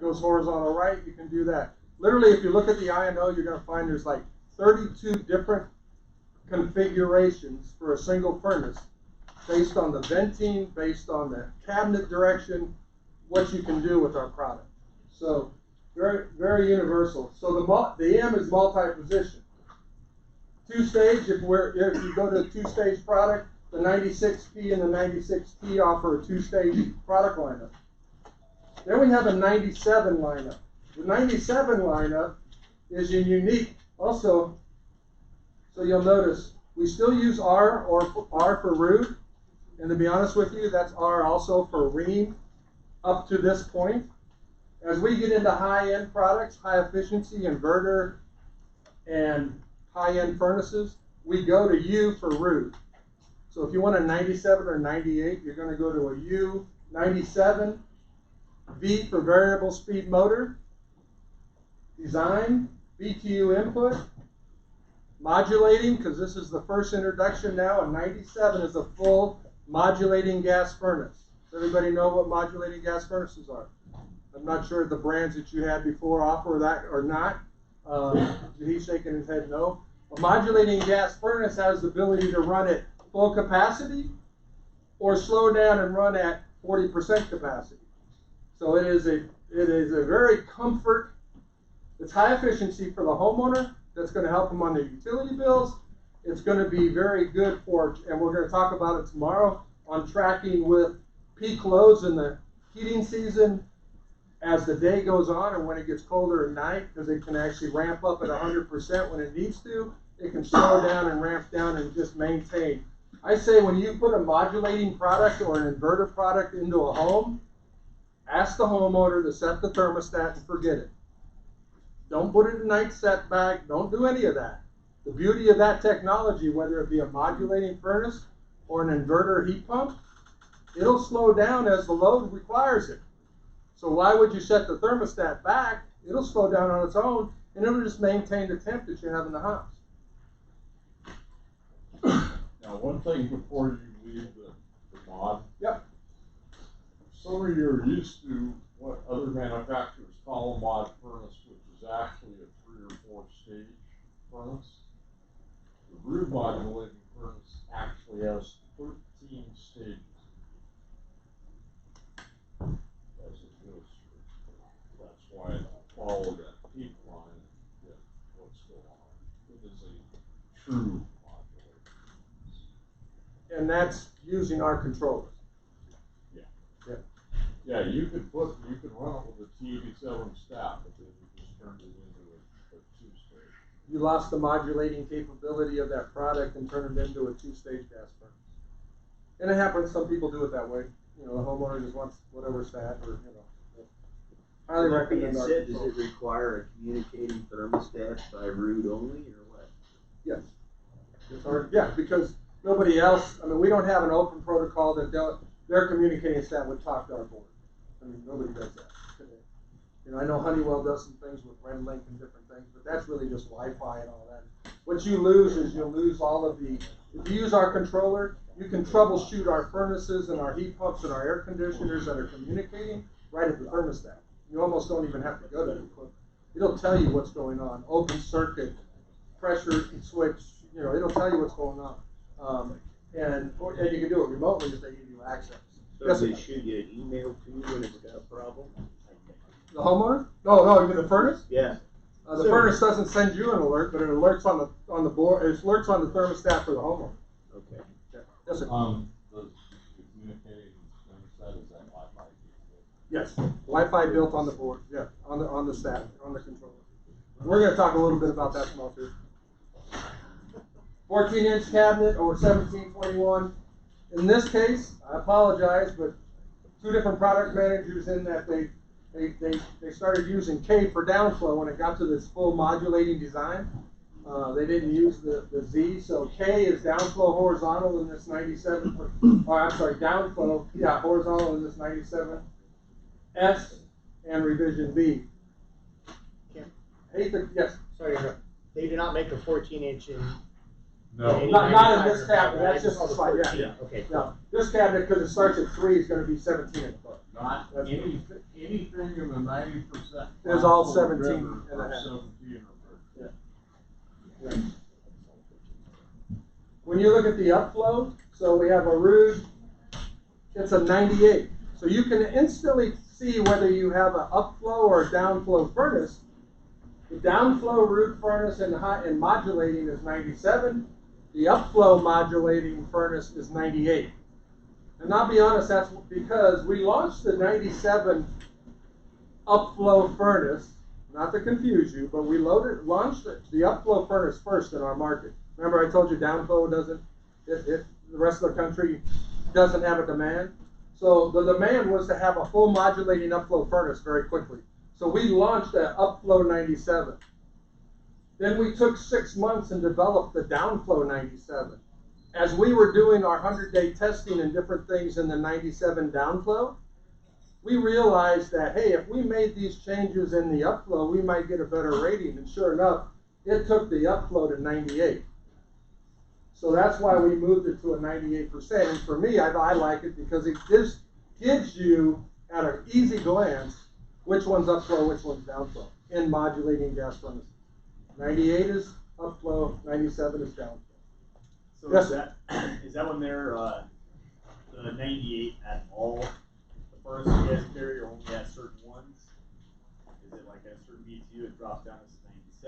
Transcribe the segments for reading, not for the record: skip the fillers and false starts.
it goes horizontal right, you can do that. Literally, if you look at the I&O, you're going to find there's like 32 different configurations for a single furnace based on the venting, based on the cabinet direction, what you can do with our product. So very, very universal. So the M is multi-position. Two-stage, if you go to a two-stage product, the 96P and the 96T offer a two-stage product lineup. Then we have a 97 lineup. The 97 lineup is unique also. So you'll notice we still use R or R for Ruud. And to be honest with you, that's R also for Ream up to this point. As we get into high-end products, high efficiency, inverter, and high-end furnaces, we go to U for Ruud. So if you want a 97 or 98, you're going to go to a U 97, V for variable speed motor, design, BTU input, modulating, because this is the first introduction now, and 97 is a full modulating gas furnace. Does everybody know what modulating gas furnaces are? I'm not sure if the brands that you had before offer that or not. He's shaking his head no. A modulating gas furnace has the ability to run at full capacity or slow down and run at 40% capacity. So it is a very comfort. It's high efficiency for the homeowner. That's going to help them on their utility bills. It's going to be very good for, and we're going to talk about it tomorrow, on tracking with peak loads in the heating season as the day goes on and when it gets colder at night, because it can actually ramp up at 100% when it needs to. It can slow down and ramp down and just maintain. I say when you put a modulating product or an inverter product into a home, ask the homeowner to set the thermostat and forget it. Don't put it in night set bag. Don't do any of that. The beauty of that technology, whether it be a modulating furnace or an inverter heat pump, it'll slow down as the load requires it. So why would you set the thermostat back? It'll slow down on its own, and it'll just maintain the temp that you have in the house. Now, one thing before you leave the mod. Yep. Some of you are used to what other manufacturers call a mod furnace, which is actually a 3 or 4 stage furnace. The Ruud modulating furnace actually has 13 stages. As it goes through. That's why I follow that peak line and get what's going on. It is a true modulator. And that's using our controllers. Yeah, you could run it with a T87 staff, but then you just turned it into a 2-stage. You lost the modulating capability of that product and turned it into a 2-stage gas furnace. And it happens, some people do it that way. You know, the homeowner just wants whatever stat or, you know. Highly recommend our said, does it require a communicating thermostat by Ruud only, or what? Yes. It's hard, yeah, because nobody else, I mean, we don't have an open protocol that their communicating stat would talk to our board. I mean, nobody does that today. You know, I know Honeywell does some things with RedLink and different things, but that's really just Wi-Fi and all that. What you lose is you'll lose all of the, if you use our controller, you can troubleshoot our furnaces and our heat pumps and our air conditioners that are communicating right at the thermostat. You almost don't even have to go to the equipment. It'll tell you what's going on. Open circuit, pressure switch, you know, it'll tell you what's going on. And you can do it remotely if they give you access. So yes, they shoot you an email to you when it's got a problem? The homeowner? No, you mean the furnace? Yeah. The furnace doesn't send you an alert, but it alerts on the board. It alerts on the thermostat for the homeowner. Okay. Yeah. Yes, sir. The communicating thermostat, is that Wi-Fi? Yes. Wi-Fi built on the board. Yeah, on the stat, on the controller. We're going to talk a little bit about that tomorrow too. 14-inch cabinet or 1721. In this case, I apologize, but 2 different product managers in that they started using K for downflow when it got to this full modulating design. They didn't use the Z, so K is downflow horizontal in this 97. Downflow, yeah, horizontal in this 97. S and revision B. Kim? Yes. Sorry to interrupt. They do not make a 14-inch in No. Not in this cabinet, that's just a slide, yeah. Okay. No, this cabinet, because it starts at 3, is gonna be 17 and above. Not anything in the 90%. Is all or 17 better and a are half. 17 or better. Yeah. When you look at the upflow, so we have a Ruud, it's a 98. So you can instantly see whether you have an upflow or a downflow furnace. The downflow Ruud furnace and modulating is 97. The upflow modulating furnace is 98. And I'll be honest, that's because we launched the 97 upflow furnace, not to confuse you, but we launched the upflow furnace first in our market. Remember I told you downflow doesn't, the rest of the country doesn't have a demand. So the demand was to have a full modulating upflow furnace very quickly. So we launched the upflow 97. Then we took 6 months and developed the downflow 97. As we were doing our 100-day testing and different things in the 97 downflow, we realized that, hey, if we made these changes in the upflow, we might get a better rating. And sure enough, it took the upflow to 98. So that's why we moved it to a 98%. And for me, I like it because it just gives you, at an easy glance, which one's upflow, which one's downflow in modulating gas furnaces. 98 is upflow, 97 is downflow. So Yes, is that when they're the 98 at all the furnaces you guys carry, or only at certain ones? Is it like at a certain BTU it drops down to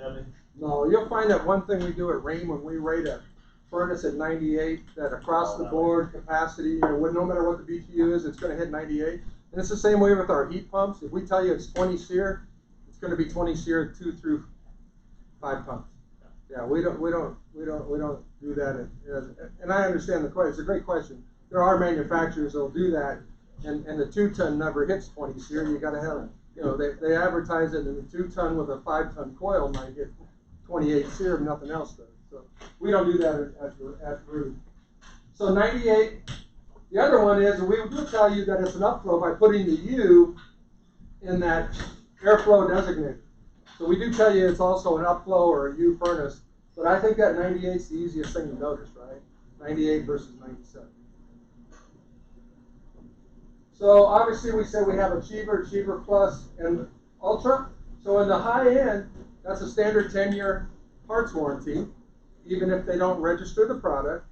97? No, you'll find that one thing we do at Rheem when we rate a furnace at 98, that across the board capacity, no matter what the BTU is, it's going to hit 98. And it's the same way with our heat pumps. If we tell you it's 20 SEER, it's going to be 20 SEER 2 through 5 pumps. Yeah, we don't do that. And I understand the question. It's a great question. There are manufacturers that'll do that, and the 2-ton never hits 20 SEER. You got to have, they advertise it, and the 2-ton with a 5-ton coil might hit 28 SEER if nothing else does. So we don't do that at Ruud. So 98. The other one is, we do tell you that it's an upflow by putting the U in that airflow designator. So we do tell you it's also an upflow or a U furnace, but I think that 98 is the easiest thing to notice, right? 98 versus 97. So obviously we said we have Achiever, Achiever Plus, and Ultra. So in the high end, that's a standard 10-year parts warranty, even if they don't register the product.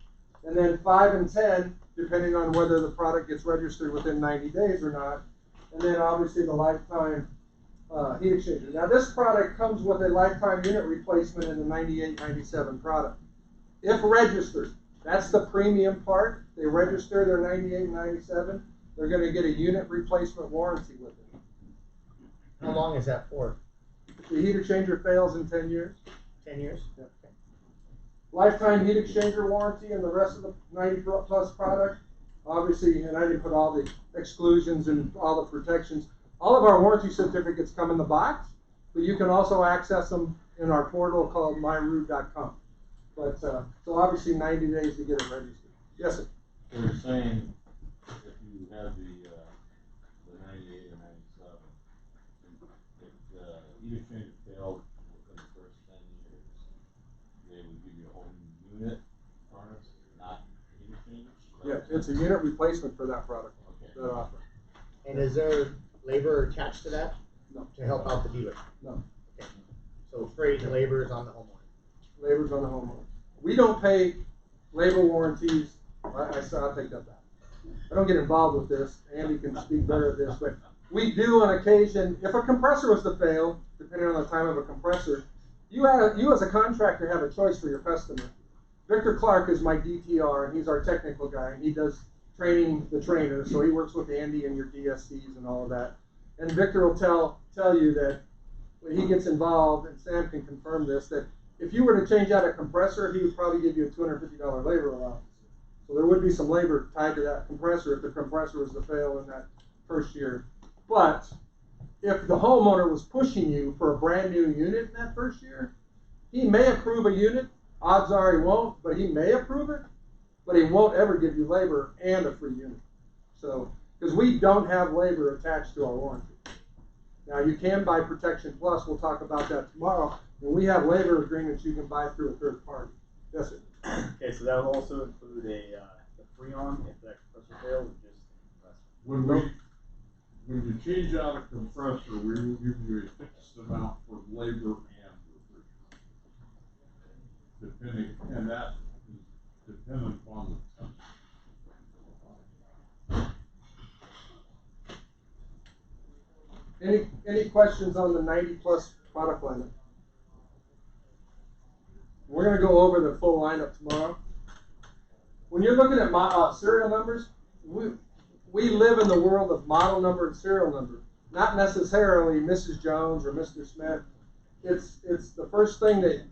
And then 5 and 10, depending on whether the product gets registered within 90 days or not. And then obviously the lifetime heat exchanger. Now this product comes with a lifetime unit replacement in the 98-97 product. If registered, that's the premium part. They register their 98 and 97, they're going to get a unit replacement warranty with it. How long is that for? If the heat exchanger fails in 10 years. 10 years? Yeah. Lifetime heat exchanger warranty and the rest of the 90 plus product. Obviously, and I didn't put all the exclusions and all the protections. All of our warranty certificates come in the box, but you can also access them in our portal called myruud.com. But so obviously 90 days to get it registered. Yes, sir. So you're saying if you have the 98 and 97, if the heat exchanger failed within the first 10 years, they would give you a whole new unit furnace, not heat exchangers? Yeah, it's a unit replacement for that product. Okay. That offer. And is there labor attached to that? No. To help out the dealer? No. Okay. So freight and labor is on the homeowner. Labor's on the homeowner. We don't pay labor warranties. I'll take that back. I don't get involved with this. Andy can speak better at this, but we do on occasion, if a compressor was to fail, depending on the time of a compressor, you as a contractor have a choice for your customer. Victor Clark is my DTR, and he's our technical guy, and he does training the trainers, so he works with Andy and your DSCs and all of that. And Victor will tell you that when he gets involved, and Sam can confirm this, that if you were to change out a compressor, he would probably give you a $250 labor allowance. So there would be some labor tied to that compressor if the compressor was to fail in that first year. But if the homeowner was pushing you for a brand new unit in that first year, he may approve a unit. Odds are he won't, but he may approve it. But he won't ever give you labor and a free unit. So, because we don't have labor attached to our warranty. Now you can buy Protection Plus. We'll talk about that tomorrow. And we have labor agreements you can buy through a third party. Yes, sir. Okay, so that will also include a the Freon if that compressor fails, or just the compressor. When you change out a compressor, we will give you a fixed amount for labor and refrigerant. And that is dependent upon the temperature. Any questions on the 90 plus product lineup? We're going to go over the full lineup tomorrow. When you're looking at serial numbers, we live in the world of model number and serial number, not necessarily Mrs. Jones or Mr. Smith. It's the first thing that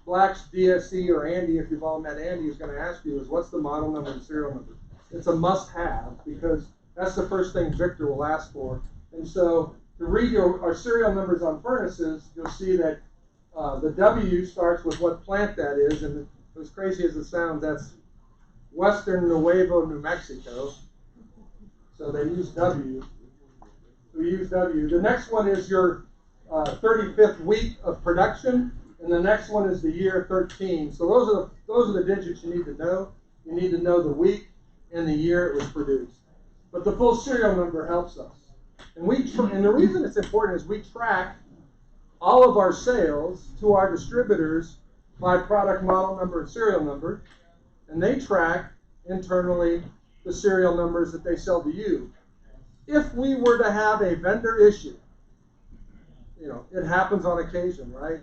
Black's DSC or Andy, if you've all met Andy, is going to ask you is what's the model number and serial number. It's a must-have because that's the first thing Victor will ask for. And so to read our serial numbers on furnaces, you'll see that the W starts with what plant that is, and as crazy as it sounds, that's Western Nuevo, New Mexico. So they use W. We use W. The next one is your 35th week of production, and the next one is the year 13. So those are the digits you need to know. You need to know the week and the year it was produced. But the full serial number helps us. And and the reason it's important is we track all of our sales to our distributors by product model number and serial number, and they track internally the serial numbers that they sell to you. If we were to have a vendor issue, it happens on occasion, right?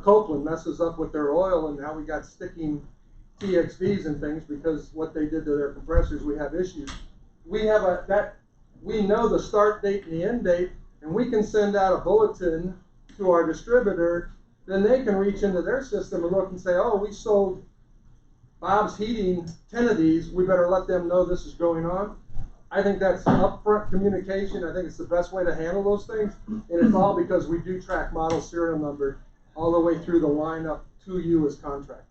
Copeland messes up with their oil, and now we got sticking TXVs and things because what they did to their compressors, we have issues. We know the start date and the end date, and we can send out a bulletin to our distributor. Then they can reach into their system and look and say, oh, we sold Bob's Heating 10 of these. We better let them know this is going on. I think that's upfront communication. I think it's the best way to handle those things. And it's all because we do track model serial number all the way through the lineup to you as contractors,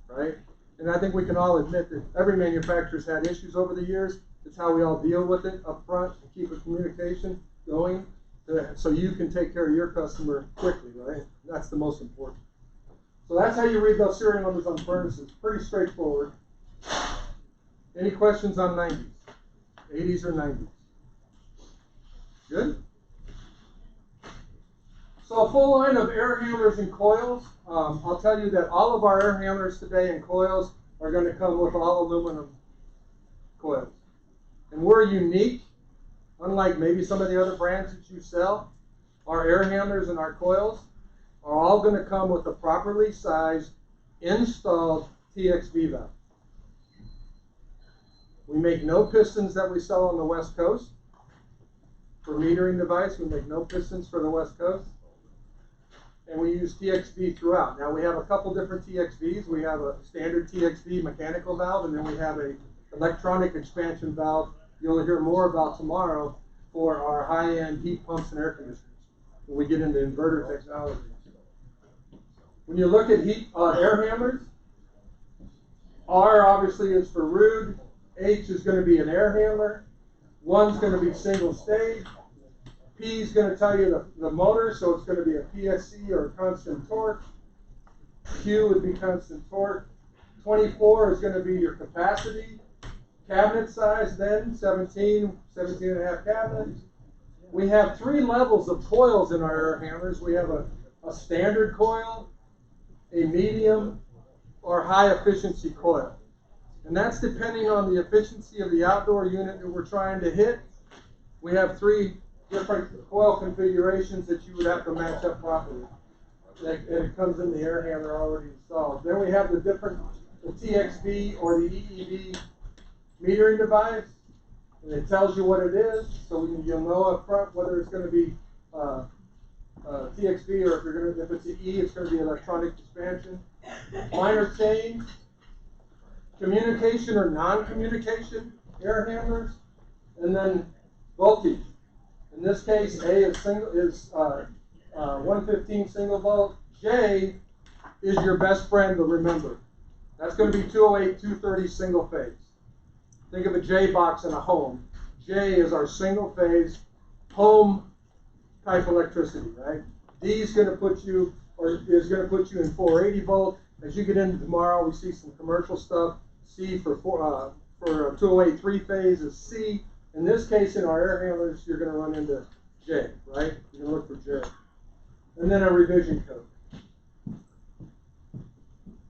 right? And I think we can all admit that every manufacturer's had issues over the years. It's how we all deal with it up front and keep a communication going so you can take care of your customer quickly, right? That's the most important. So that's how you read those serial numbers on furnaces. Pretty straightforward. Any questions on 90s? 80s or 90s? Good? So a full line of air handlers and coils. I'll tell you that all of our air handlers today and coils are going to come with all aluminum coils. And we're unique, unlike maybe some of the other brands that you sell. Our air handlers and our coils are all going to come with a properly sized, installed TXV valve. We make no pistons that we sell on the West Coast. For metering device, we make no pistons for the West Coast. And we use TXV throughout. Now we have a couple different TXVs. We have a standard TXV mechanical valve, and then we have a electronic expansion valve you'll hear more about tomorrow for our high-end heat pumps and air conditioners when we get into inverter technology. When you look at air handlers, R obviously is for Ruud. H is going to be an air handler. 1's going to be single stage. P is going to tell you the motor, so it's going to be a PSC or a constant torque. Q would be constant torque. 24 is going to be your capacity. Cabinet size then, 17 and a half cabinets. We have 3 levels of coils in our air handlers. We have a standard coil, a medium, or high efficiency coil. And that's depending on the efficiency of the outdoor unit that we're trying to hit. We have 3 different coil configurations that you would have to match up properly. And it comes in the air handler already installed. Then we have the TXV or the EEV metering device. And it tells you what it is, so you'll know up front whether it's going to be TXV or if it's an E, it's going to be electronic expansion. Minor change, communication or non-communication air handlers, and then voltage. In this case, A is 115 single volt. J is your best friend to remember. That's going to be 208, 230 single phase. Think of a J box in a home. J is our single phase home type electricity, right? D is going to put you or is going to put you in 480 volt. As you get into tomorrow, we see some commercial stuff. C for 208 3-phase is C. In this case, in our air handlers, you're going to run into J, right? You're going to look for J. And then a revision code.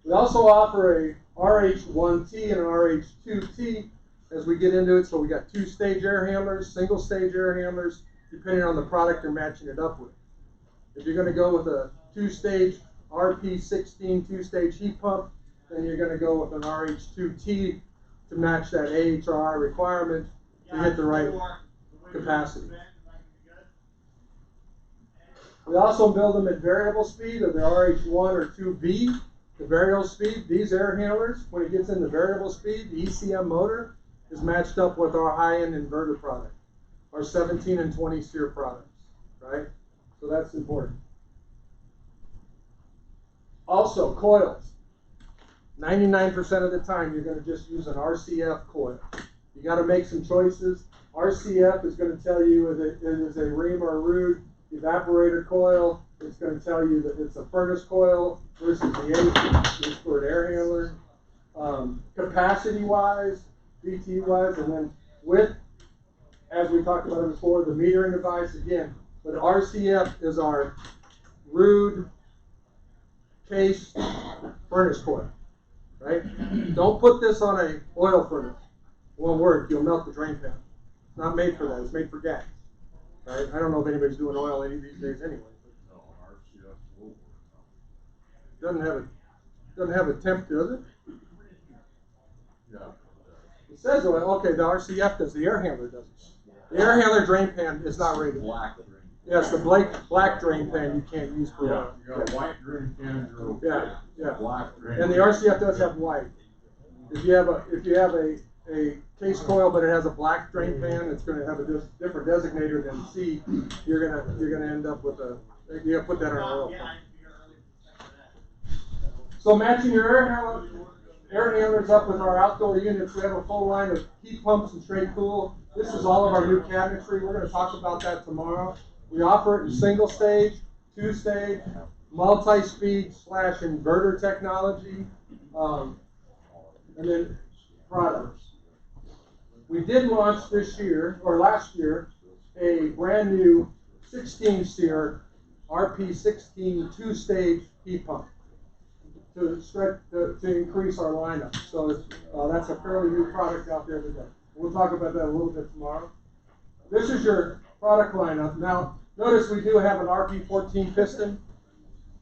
We also offer a RH1T and an RH2T as we get into it. So we got 2-stage air handlers, single-stage air handlers, depending on the product you're matching it up with. If you're going to go with a 2-stage RP16 2-stage heat pump, then you're going to go with an RH2T to match that AHRI requirement to get the right capacity. We also build them at variable speed, or the RH1 or 2B. The variable speed, these air handlers, when it gets into variable speed, the ECM motor is matched up with our high-end inverter product, our 17 and 20 SEER products, right? So that's important. Also, coils. 99% of the time, you're going to just use an RCF coil. You got to make some choices. RCF is going to tell you if it is a Rheem or a Ruud evaporator coil. It's going to tell you that it's a furnace coil versus the H for an air handler. Capacity-wise, BT-wise, and then with, as we talked about it before, the metering device again. But RCF is our Ruud case furnace coil, right? Don't put this on a oil furnace. It won't work. You'll melt the drain pan. It's not made for that. It's made for gas, right? I don't know if anybody's doing oil any these days anyway. No, RCF will work. Doesn't have a temp, does it? Yeah. It says oil. Okay, the RCF does. The air handler doesn't. The air handler drain pan is not rated. Black drain. Yes, the black drain pan you can't use for Yeah, oil. you got a white drain can, you're okay. Yeah, yeah. Black drain. And the RCF does have white. If you have a case coil but it has a black drain pan, it's going to have a different designator than C. You're gonna end up with a. You gotta put that on an oil pump. So matching your air handlers up with our outdoor units, we have a full line of heat pumps and straight cool. This is all of our new cabinetry. We're going to talk about that tomorrow. We offer it in single stage, 2-stage, multi-speed / inverter technology, and then products. We did launch this year, or last year, a brand new 16 SEER RP16 2-stage heat pump to increase our lineup. So that's a fairly new product out there today. We'll talk about that a little bit tomorrow. This is your product lineup. Now, notice we do have an RP14 piston.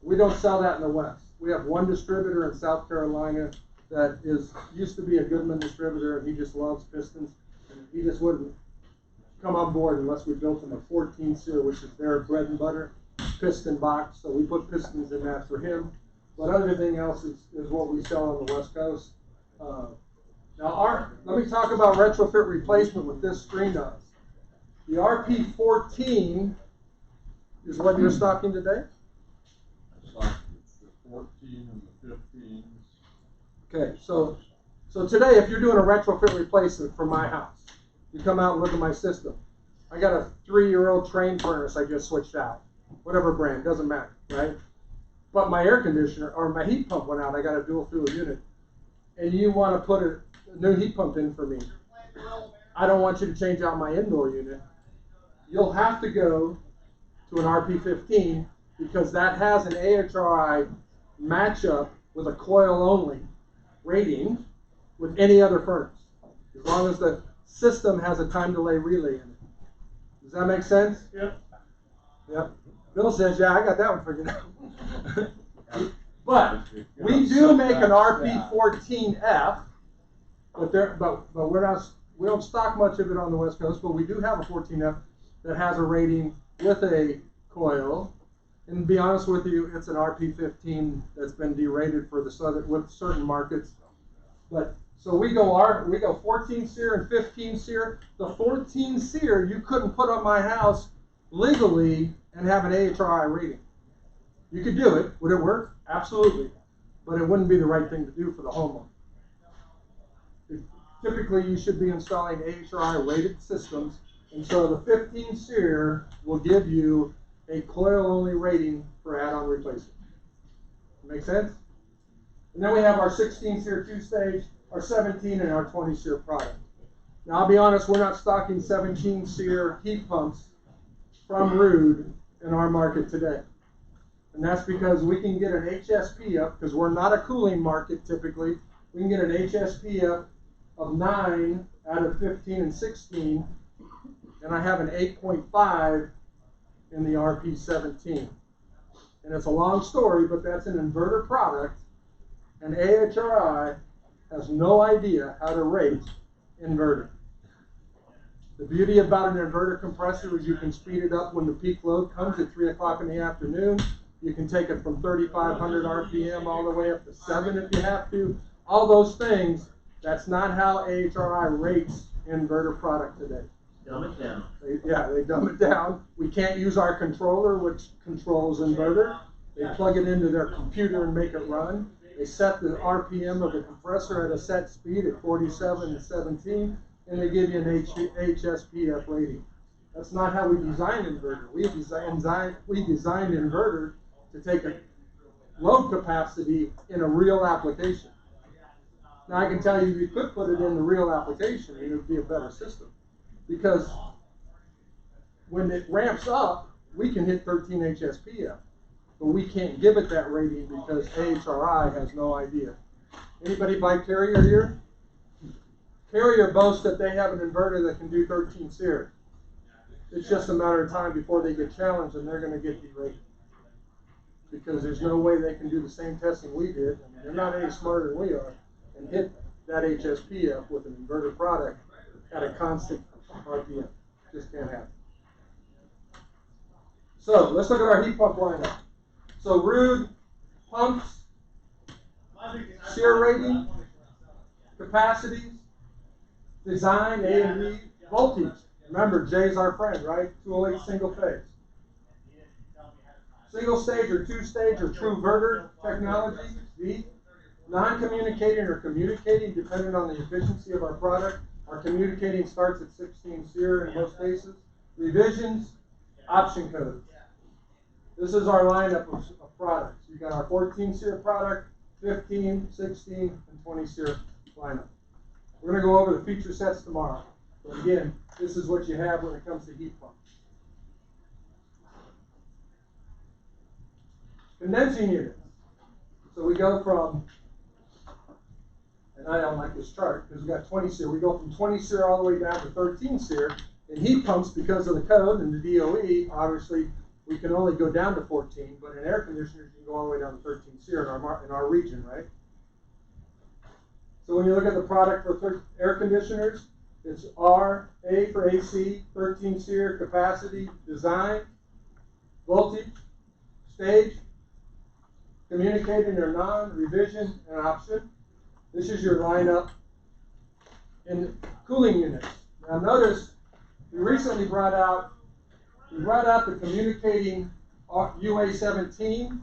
We don't sell that in the West. We have one distributor in South Carolina that used to be a Goodman distributor, and he just loves pistons. And he just wouldn't come on board unless we built him a 14 SEER, which is their bread and butter piston box. So we put pistons in that for him. But everything else is what we sell on the West Coast. Now, let me talk about retrofit replacement with this screen does. The RP14 is what you're stocking today? Like the 14 and the 15s. Okay, so today, if you're doing a retrofit replacement for my house, you come out and look at my system. I got a 3-year-old train furnace I just switched out. Whatever brand, doesn't matter, right? But my air conditioner or my heat pump went out. I got a dual fuel unit. And you want to put a new heat pump in for me. I don't want you to change out my indoor unit. You'll have to go to an RP15 because that has an AHRI matchup with a coil only rating with any other furnace, as long as the system has a time delay relay in it. Does that make sense? Yep. Yep. Bill says, yeah, I got that one figured out. But we do make an RP14F, but we don't stock much of it on the West Coast, but we do have a 14F that has a rating with a coil. And to be honest with you, it's an RP15 that's been derated for with certain markets. But so we go 14 SEER and 15 SEER. The 14 SEER you couldn't put on my house legally and have an AHRI rating. You could do it. Would it work? Absolutely. But it wouldn't be the right thing to do for the homeowner. Typically, you should be installing AHRI rated systems. And so the 15 SEER will give you a coil-only rating for add-on replacement. Make sense? And then we have our 16 SEER 2-stage, our 17 and our 20 SEER product. Now I'll be honest, we're not stocking 17 SEER heat pumps from Ruud in our market today. And that's because we can get an HSP up, because we're not a cooling market typically, we can get an HSP up of 9 out of 15 and 16, and I have an 8.5 in the RP17. And it's a long story, but that's an inverter product, and AHRI has no idea how to rate inverter. The beauty about an inverter compressor is you can speed it up when the peak load comes at 3 o'clock in the afternoon. You can take it from 3,500 RPM all the way up to 7 if you have to. All those things, that's not how AHRI rates inverter product today. Dumb it down. They dumb it down. We can't use our controller, which controls inverter. They plug it into their computer and make it run. They set the RPM of the compressor at a set speed at 47 and 17, and they give you an HSPF rating. That's not how we design inverter. We designed inverter to take a load capacity in a real application. Now I can tell you could put it in the real application and it would be a better system. Because when it ramps up, we can hit 13 HSPF. But we can't give it that rating because AHRI has no idea. Anybody buy Carrier here? Carrier boasts that they have an inverter that can do 13 SEER. It's just a matter of time before they get challenged and they're going to get derated. Because there's no way they can do the same testing we did. I mean, they're not any smarter than we are, and hit that HSPF with an inverter product at a constant RPM. Just can't happen. So let's look at our heat pump lineup. So Ruud pumps, SEER rating, capacities, design, A and B, voltage. Remember, Jay's our friend, right? 208 single phase. Single stage or 2-stage or true verter technology, V. Non-communicating or communicating, depending on the efficiency of our product. Our communicating starts at 16 SEER in most cases. Revisions, option codes. This is our lineup of products. You got our 14 SEER product, 15, 16, and 20 SEER lineup. We're going to go over the feature sets tomorrow. But again, this is what you have when it comes to heat pumps. Condensing units. So we go from, and I don't like this chart because we got 20 SEER. We go from 20 SEER all the way down to 13 SEER. In heat pumps, because of the code and the DOE, obviously we can only go down to 14. But in air conditioners, you can go all the way down to 13 SEER in our region, right? So when you look at the product for air conditioners, it's R, A for AC, 13 SEER, capacity, design, voltage, stage, communicating or non, revision, and option. This is your lineup in cooling units. Now notice, we recently brought out the communicating UA17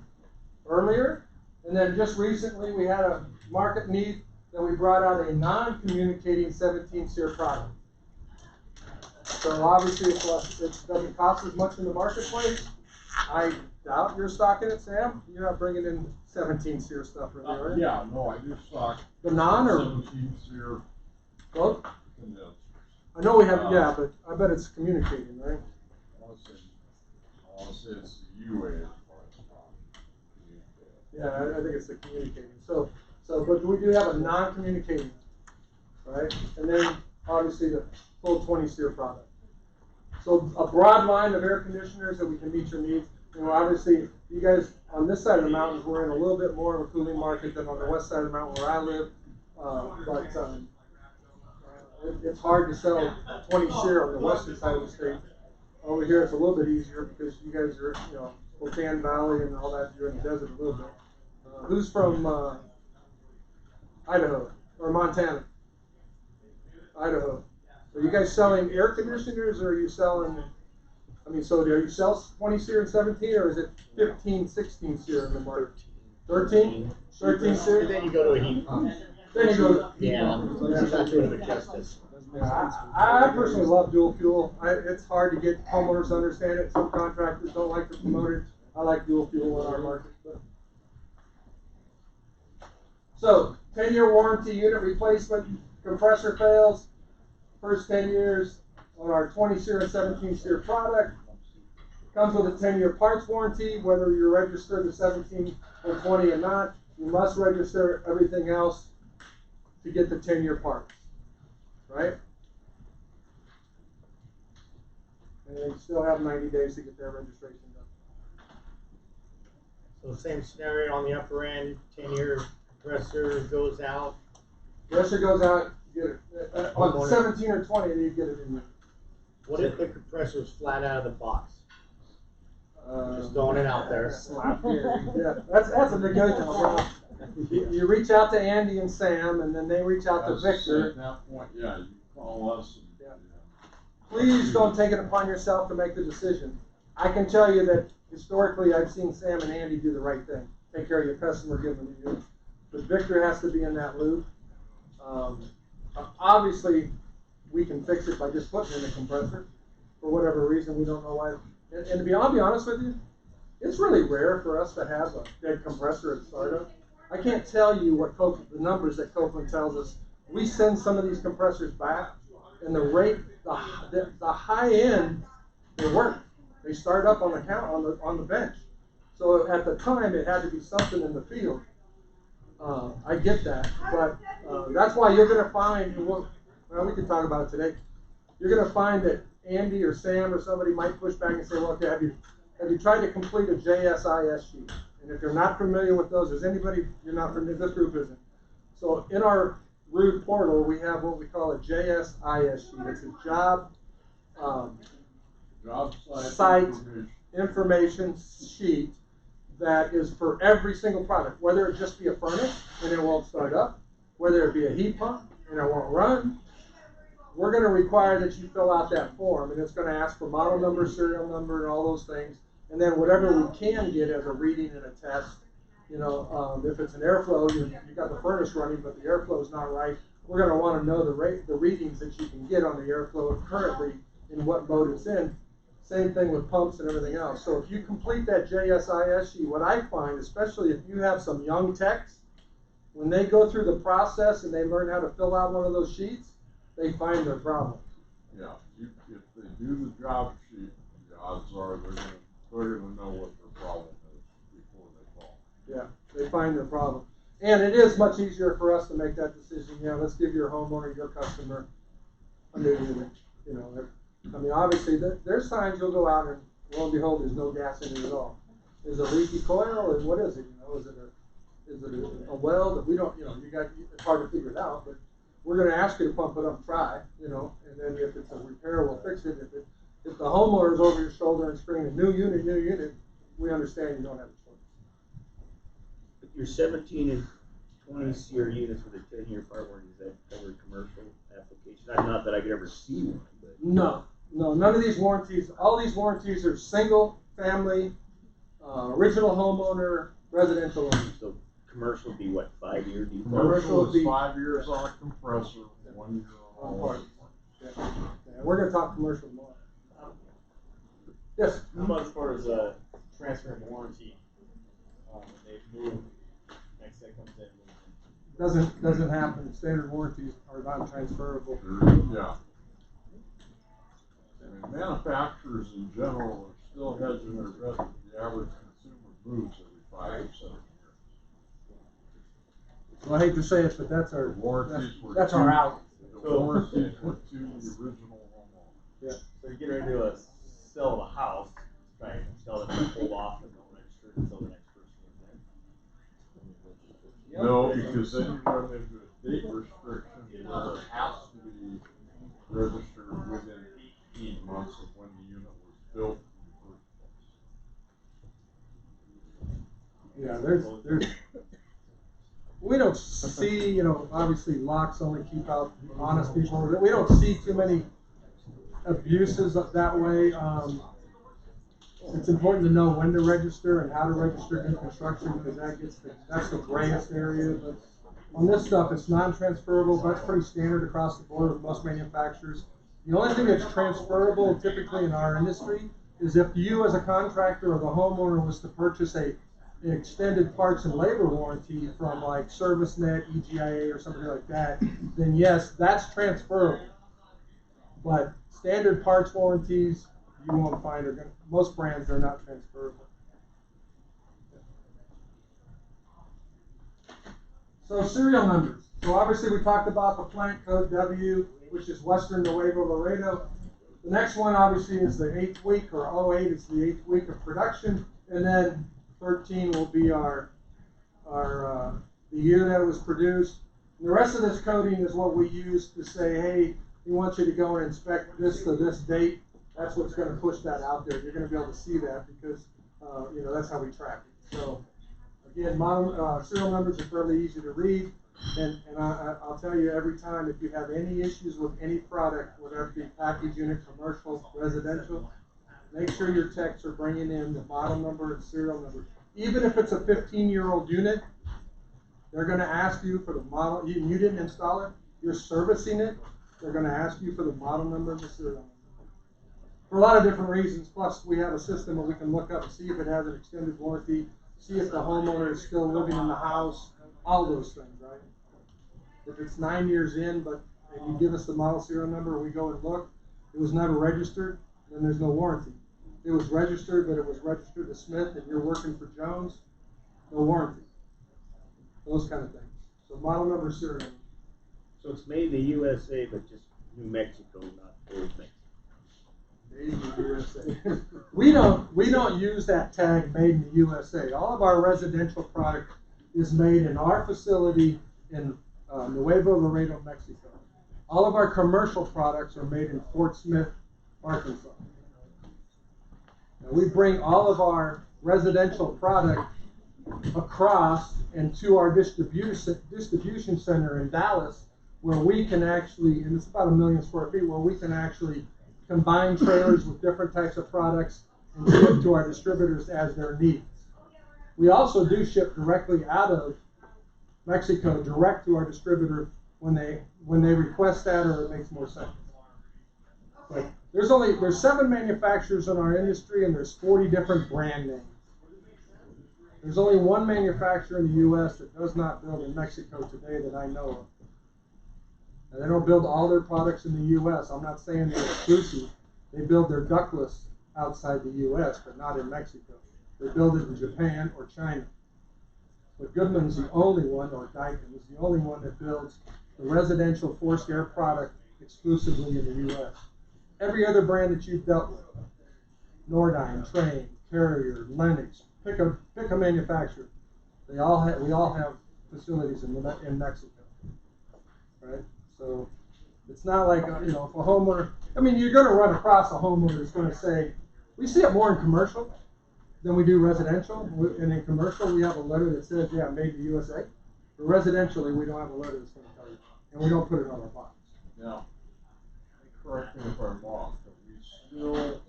earlier, and then just recently we had a market need that we brought out a non-communicating 17 SEER product. So obviously it doesn't cost as much in the marketplace. I doubt you're stocking it, Sam. You're not bringing in 17 SEER stuff, really, are you? Yeah, no, I do stock The non or 17 SEER both? condensers. I know we have, yeah, but I bet it's communicating, right? I want to say it's the UA. Yeah, I think it's the communicating. But we do have a non-communicating, right? And then obviously the full 20 SEER product. So a broad line of air conditioners that we can meet your needs. You know, obviously, you guys on this side of the mountains, we're in a little bit more of a cooling market than on the west side of the mountain where I live. It's hard to sell 20 SEER on the western side of the state. Over here, it's a little bit easier because you guys are, you know, Spokane Valley and all that. You're in the desert a little bit. Who's from Idaho or Montana? Idaho. Are you guys selling air conditioners, or are you selling? I mean, so do you sell 20 SEER and 17, or is it 15, 16 SEER in the market? 13? 13 SEER? And then you go to a heat pump. Then you go to Yeah, it's not doing it justice. I personally love dual fuel. It's hard to get homeowners to understand it. Some contractors don't like to promote it. I like dual fuel in our market. But. So 10-year warranty, unit replacement, compressor fails, first 10 years on our 20 SEER and 17 SEER product. Comes with a 10-year parts warranty, whether you're registered to 17 or 20 or not. You must register everything else to get the 10-year parts, right? And they still have 90 days to get their registration done. So same scenario on the upper end, 10-year compressor goes out. Pressure goes out, you get it. On 17 or 20, you get it in there. What if the compressor's flat out of the box? Just throwing it out there. Yeah, that's a negotiable. You reach out to Andy and Sam, and then they reach out to Victor. At that point, yeah, you call us. And, Yeah. Please don't take it upon yourself to make the decision. I can tell you that historically, I've seen Sam and Andy do the right thing. Take care of your customer, give them the unit. But Victor has to be in that loop. Obviously, we can fix it by just putting in the compressor. For whatever reason, we don't know why. And I'll be honest with you, it's really rare for us to have a dead compressor at startup. I can't tell you what the numbers that Copeland tells us. We send some of these compressors back, and the rate, the high end, they work. They start up on the bench. So at the time, it had to be something in the field. I get that, but that's why you're going to find. Well, we can talk about it today. You're going to find that Andy or Sam or somebody might push back and say, well, okay, have you tried to complete a JSIS sheet? And if you're not familiar with those, is anybody, you're not familiar, this group isn't. So in our Ruud portal, we have what we call a JSIS sheet. It's a job site information sheet that is for every single product, whether it just be a furnace and it won't start up, whether it be a heat pump and it won't run. We're going to require that you fill out that form, and it's going to ask for model number, serial number, and all those things. And then whatever we can get as a reading and a test, if it's an airflow, you got the furnace running, but the airflow is not right. We're going to want to know the readings that you can get on the airflow currently in what mode it's in. Same thing with pumps and everything else. So if you complete that JSIS sheet, what I find, especially if you have some young techs, when they go through the process and they learn how to fill out one of those sheets, they find their problem. Yeah, if they do the job sheet, the odds are they're gonna know what their problem is before they call. Yeah, they find their problem. And it is much easier for us to make that decision. Yeah, let's give your homeowner, your customer, a new unit. Obviously, there's times you'll go out and lo and behold, there's no gas in it at all. Is it a leaky coil, or what is it? Is it a weld? We don't. It's hard to figure it out, but we're going to ask you to pump it up, try, and then if it's a repair, we'll fix it. If the homeowner is over your shoulder and screaming, new unit, we understand you don't have a choice. But your 17 and 20 SEER units with a 10-year part warranty, is that covered commercial application? Not that I could ever see one, but. No, none of these warranties. All these warranties are single family, original homeowner, residential owners. So commercial would be what, 5-year default? Commercial would Commercial be- is 5 years on a compressor, 1 year on all Parts. parts. Yeah, we're going to talk commercial tomorrow. Yes. How about as far as transferring warranty? When they move, next set comes in. Doesn't happen. Standard warranties are not transferable. Yeah. I mean, manufacturers in general are still hedging their bet that the average consumer moves every 5 or 7 years. Well, I hate to say it, but that's our that's our out. The warranties were to the original homeowner. Yeah. So you get ready to sell the house, right? Tell them to hold off and don't register until the next person is in. No, because then you run into a date restriction where it has to be registered within 18 months of when the unit was built in the first place. Yeah, there's we don't see, obviously locks only keep out honest people. We don't see too many abuses that way. It's important to know when to register and how to register new construction, because that's the grayest area. But on this stuff, it's non-transferable. That's pretty standard across the board with most manufacturers. The only thing that's transferable typically in our industry is if you as a contractor or the homeowner was to purchase a extended parts and labor warranty from like ServiceNet, EGIA, or something like that, then yes, that's transferable. But standard parts warranties, you won't find are going. Most brands are not transferable. So serial numbers. So obviously we talked about the plant code W, which is Western Nuevo Laredo. The next one obviously is the 8th week, or 08 is the 8th week of production, and then 13 will be our the year that it was produced. And the rest of this coding is what we use to say, hey, we want you to go and inspect this to this date. That's what's going to push that out there. You're going to be able to see that because you know, that's how we track it. So again, serial numbers are fairly easy to read, and I'll tell you every time, if you have any issues with any product, whether it be package unit, commercial, residential, make sure your techs are bringing in the model number and serial number. Even if it's a 15-year-old unit, they're going to ask you for the model. You didn't install it, you're servicing it, they're going to ask you for the model number and the serial number. For a lot of different reasons, plus we have a system where we can look up and see if it has an extended warranty, see if the homeowner is still living in the house, all those things, right? If it's 9 years in, and you give us the model serial number and we go and look, it was never registered, then there's no warranty. It was registered, but it was registered to Smith and you're working for Jones, no warranty. Those kind of things. So model number, serial number. So it's made in the USA, but just New Mexico, not old Mexico. Made in the USA. we don't use that tag, made in the USA. All of our residential product is made in our facility in Nuevo Laredo, Mexico. All of our commercial products are made in Fort Smith, Arkansas. Now we bring all of our residential product across and to our distribution center in Dallas, where we can actually, and it's about 1 million square feet, where we can actually combine trailers with different types of products and ship to our distributors as their needs. We also do ship directly out of Mexico direct to our distributor when they request that, or it makes more sense. But there's 7 manufacturers in our industry, and there's 40 different brand names. There's only one manufacturer in the U.S. that does not build in Mexico today that I know of. And they don't build all their products in the U.S. I'm not saying they're exclusive. They build their ductless outside the U.S., but not in Mexico. They build it in Japan or China. But Goodman's the only one, or Daikin is the only one that builds the residential forced air product exclusively in the U.S. Every other brand that you've dealt with, Nordyne, Train, Carrier, Lennox, pick a manufacturer. We all have facilities in Mexico, right? So it's not like, if a homeowner, you're going to run across a homeowner that's going to say, we see it more in commercial than we do residential. And in commercial, we have a letter that says, yeah, made in the USA. But residentially, we don't have a letter that's going to tell you. And we don't put it on our box. Now, correct me if I'm wrong, but we still,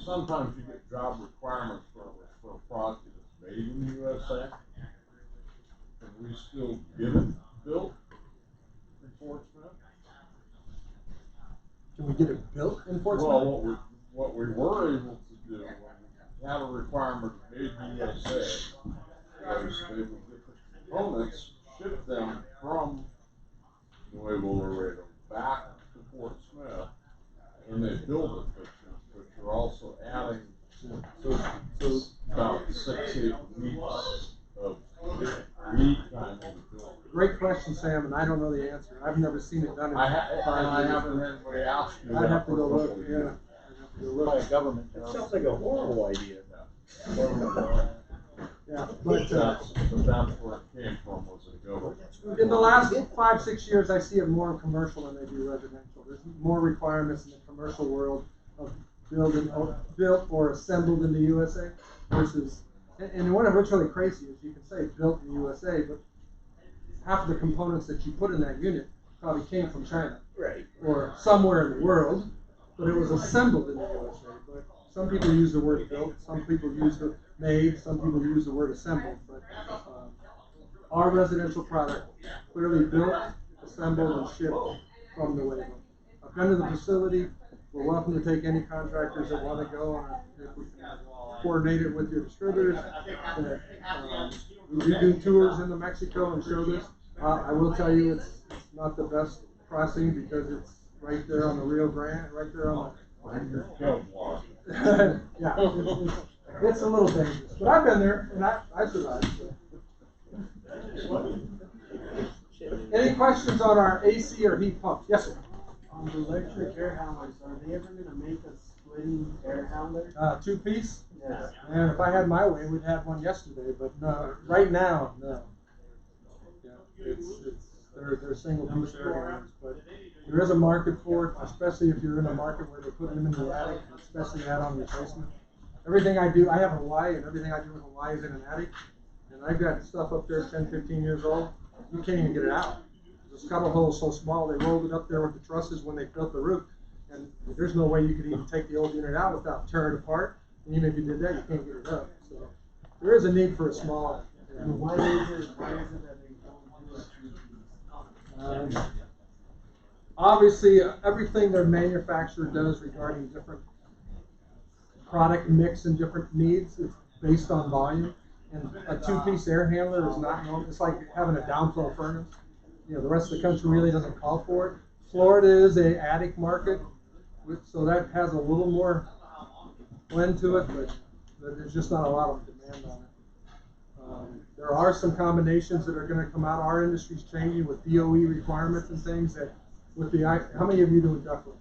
sometimes you get job requirements for a product that's made in the USA, and we still get it built in Fort Smith. Can we get it built in Fort Smith? Well, what we were able to do when we had a requirement made in the USA was they would get the components, ship them from Nuevo Laredo back to Fort Smith, and they build it, but you're also adding about 6-8 weeks of lead time to build. Great question, Sam, and I don't know the answer. I've never seen it done in I haven't had anybody ask me. I'd have to go look. Yeah, I'd have to go look. By a government. That sounds like a horrible idea. Yeah, But that's where it came from, was a government. in the last 5-6 years, I see it more in commercial than they do residential. There's more requirements in the commercial world of built or assembled in the USA versus, and what's really crazy is you can say built in the USA, but half of the components that you put in that unit probably came from China, Right. or somewhere in the world, but it was assembled in the USA. But some people use the word built, some people use the made, some people use the word assembled. But our residential product clearly built, assembled, and shipped from Nuevo. I've been to the facility. We're welcome to take any contractors that want to go on if we can. coordinate it with your distributors. We do tours into Mexico and show this. I will tell you, it's not the best crossing because it's right there on the Rio Grande, right there on the. Yeah, it's a little dangerous, but I've been there and I survived. So. Any questions on our AC or heat pumps? Yes, sir. On the electric air handlers, are they ever gonna make a splitting air handler? 2-piece? Yes. And if I had my way, we'd have one yesterday, but no, right now, no. Yeah, they're single piece air handlers, but there is a market for it, especially if you're in a market where they put them in the attic, especially add-on replacement. Everything I do, I have a Y, and everything I do with a Y is in an attic, and I've got stuff up there 10, 15 years old. You can't even get it out. The scuttle hole is so small, they rolled it up there with the trusses when they built the roof, and there's no way you could even take the old unit out without tearing it apart. And even if you did that, you can't get it up. So there is a need for a small. And why is it that they don't do it? Obviously, everything their manufacturer does regarding different product mix and different needs is based on volume. And a 2-piece air handler is not normal. It's like having a downflow furnace. You know, the rest of the country really doesn't call for it. Florida is a attic market, so that has a little more blend to it, but there's just not a lot of demand on it. There are some combinations that are going to come out. Our industry's changing with DOE requirements and things that with the, how many of you do a ductless?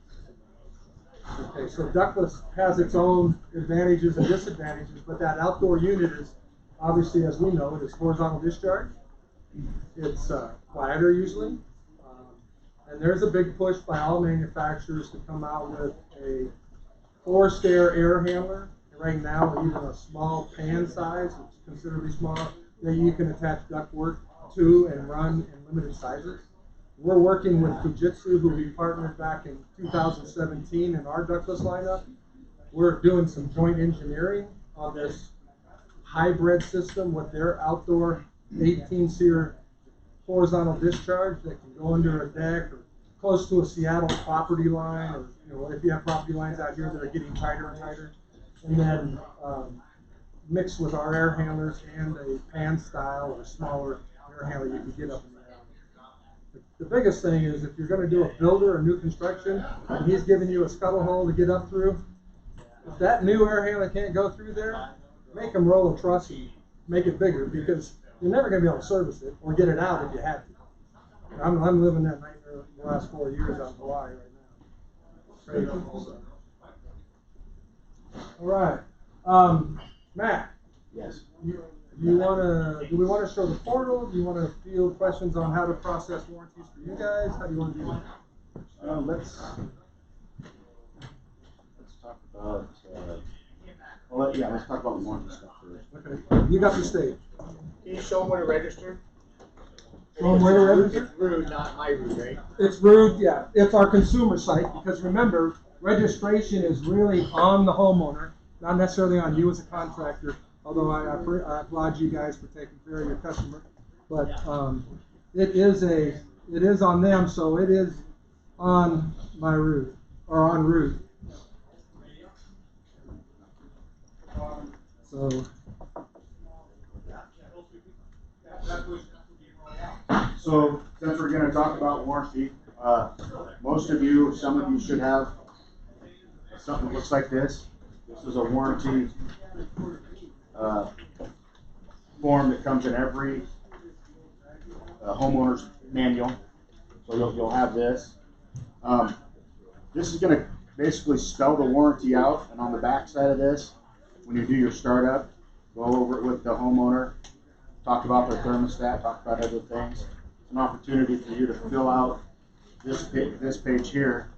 Okay, so ductless has its own advantages and disadvantages, but that outdoor unit is, obviously, as we know, it is horizontal discharge. It's quieter usually. And there's a big push by all manufacturers to come out with a forced air handler. Right now, even a small pan size, which is considerably small, that you can attach ductwork to and run in limited sizes. We're working with Fujitsu, who we partnered back in 2017 in our ductless lineup. We're doing some joint engineering on this hybrid system with their outdoor 18-seer horizontal discharge that can go under a deck or close to a Seattle property line, or if you have property lines out here that are getting tighter and tighter, and then mixed with our air handlers and a pan style or smaller air handler you can get up in the air. The biggest thing is if you're going to do a builder or new construction and he's giving you a scuttle hole to get up through, if that new air handler can't go through there, make them roll a truss and make it bigger, because you're never going to be able to service it or get it out if you had to. I'm living that nightmare the last 4 years out in Hawaii right now. Crazy. All right, Matt. Yes. Do we want to show the portal? Do you want to field questions on how to process warranties for you guys? How do you want to do that? Let's talk about. Let's talk about warranty stuff first. Okay, you got the stage. Can you show them where to register? Show them where to register? It's Ruud, not my Ruud, right? It's Ruud, yeah. It's our consumer site, because remember, registration is really on the homeowner, not necessarily on you as a contractor. Although I applaud you guys for taking care of your customer, but it is on them, so it is on my Ruud or on Ruud. So since we're going to talk about warranty, most of you, some of you should have something that looks like this. This is a warranty form that comes in every homeowner's manual. So you'll have this. This is going to basically spell the warranty out, and on the back side of this, when you do your startup, go over it with the homeowner, talk about their thermostat, talk about other things. It's an opportunity for you to fill out this page here,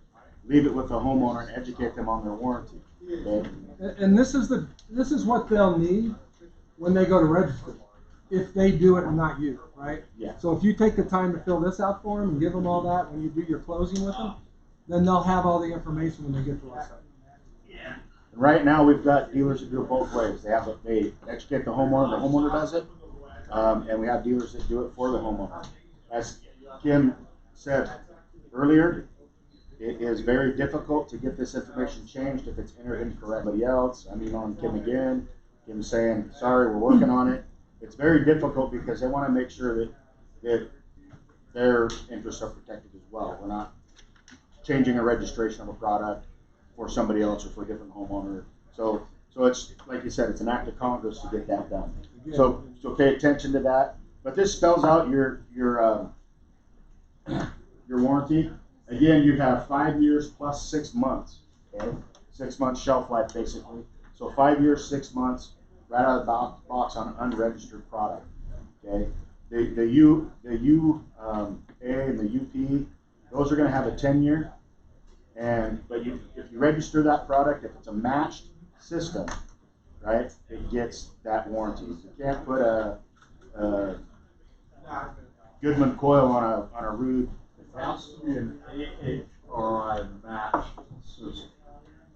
leave it with the homeowner, and educate them on their warranty. Okay? And this is what they'll need when they go to register, if they do it and not you, right? Yeah. So if you take the time to fill this out for them and give them all that when you do your closing with them, then they'll have all the information when they get to our site. Right now, we've got dealers that do it both ways. They educate the homeowner does it, and we have dealers that do it for the homeowner. As Kim said earlier, It is very difficult to get this information changed if it's entered incorrectly else. I mean, on Kim again, Kim saying, sorry, we're working on it. It's very difficult because they want to make sure that their interests are protected as well. We're not changing a registration of a product for somebody else or for a different homeowner. So it's, like you said, it's an act of Congress to get that done. So pay attention to that. But this spells out your warranty. Again, you have 5 years plus 6 months. Okay, 6 months shelf life basically. So 5 years, 6 months, right out of the box on an unregistered product. Okay, the UA and the UP, those are going to have a 10-year. But if you register that product, if it's a matched system, right, it gets that warranty. You can't put a Goodman coil on a Ruud. It has to be an AHRI matched system.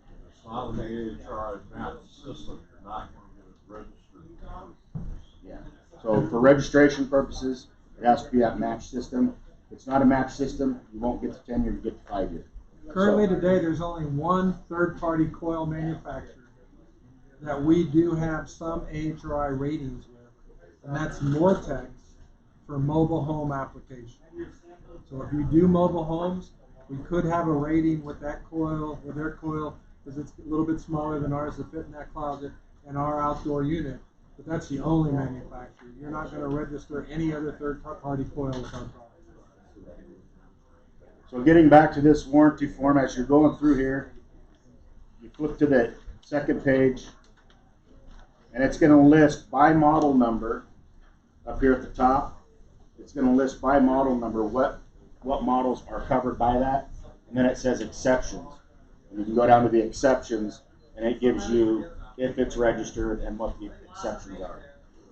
If it's not an AHRI matched system, you're not going to get it registered. Yeah. So for registration purposes, it has to be that matched system. If it's not a matched system, you won't get the 10-year, you get the 5-year. Currently today, there's only one third-party coil manufacturer that we do have some AHRI ratings with, and that's Mortex for mobile home application. So if you do mobile homes, we could have a rating with that coil, with their coil, because it's a little bit smaller than ours to fit in that closet and our outdoor unit. But that's the only manufacturer. You're not going to register any other third-party coil with our product. So getting back to this warranty form, as you're going through here, you flip to the second page, and it's going to list by model number up here at the top. It's going to list by model number what models are covered by that, and then it says exceptions. And you can go down to the exceptions, and it gives you if it's registered and what the exceptions are.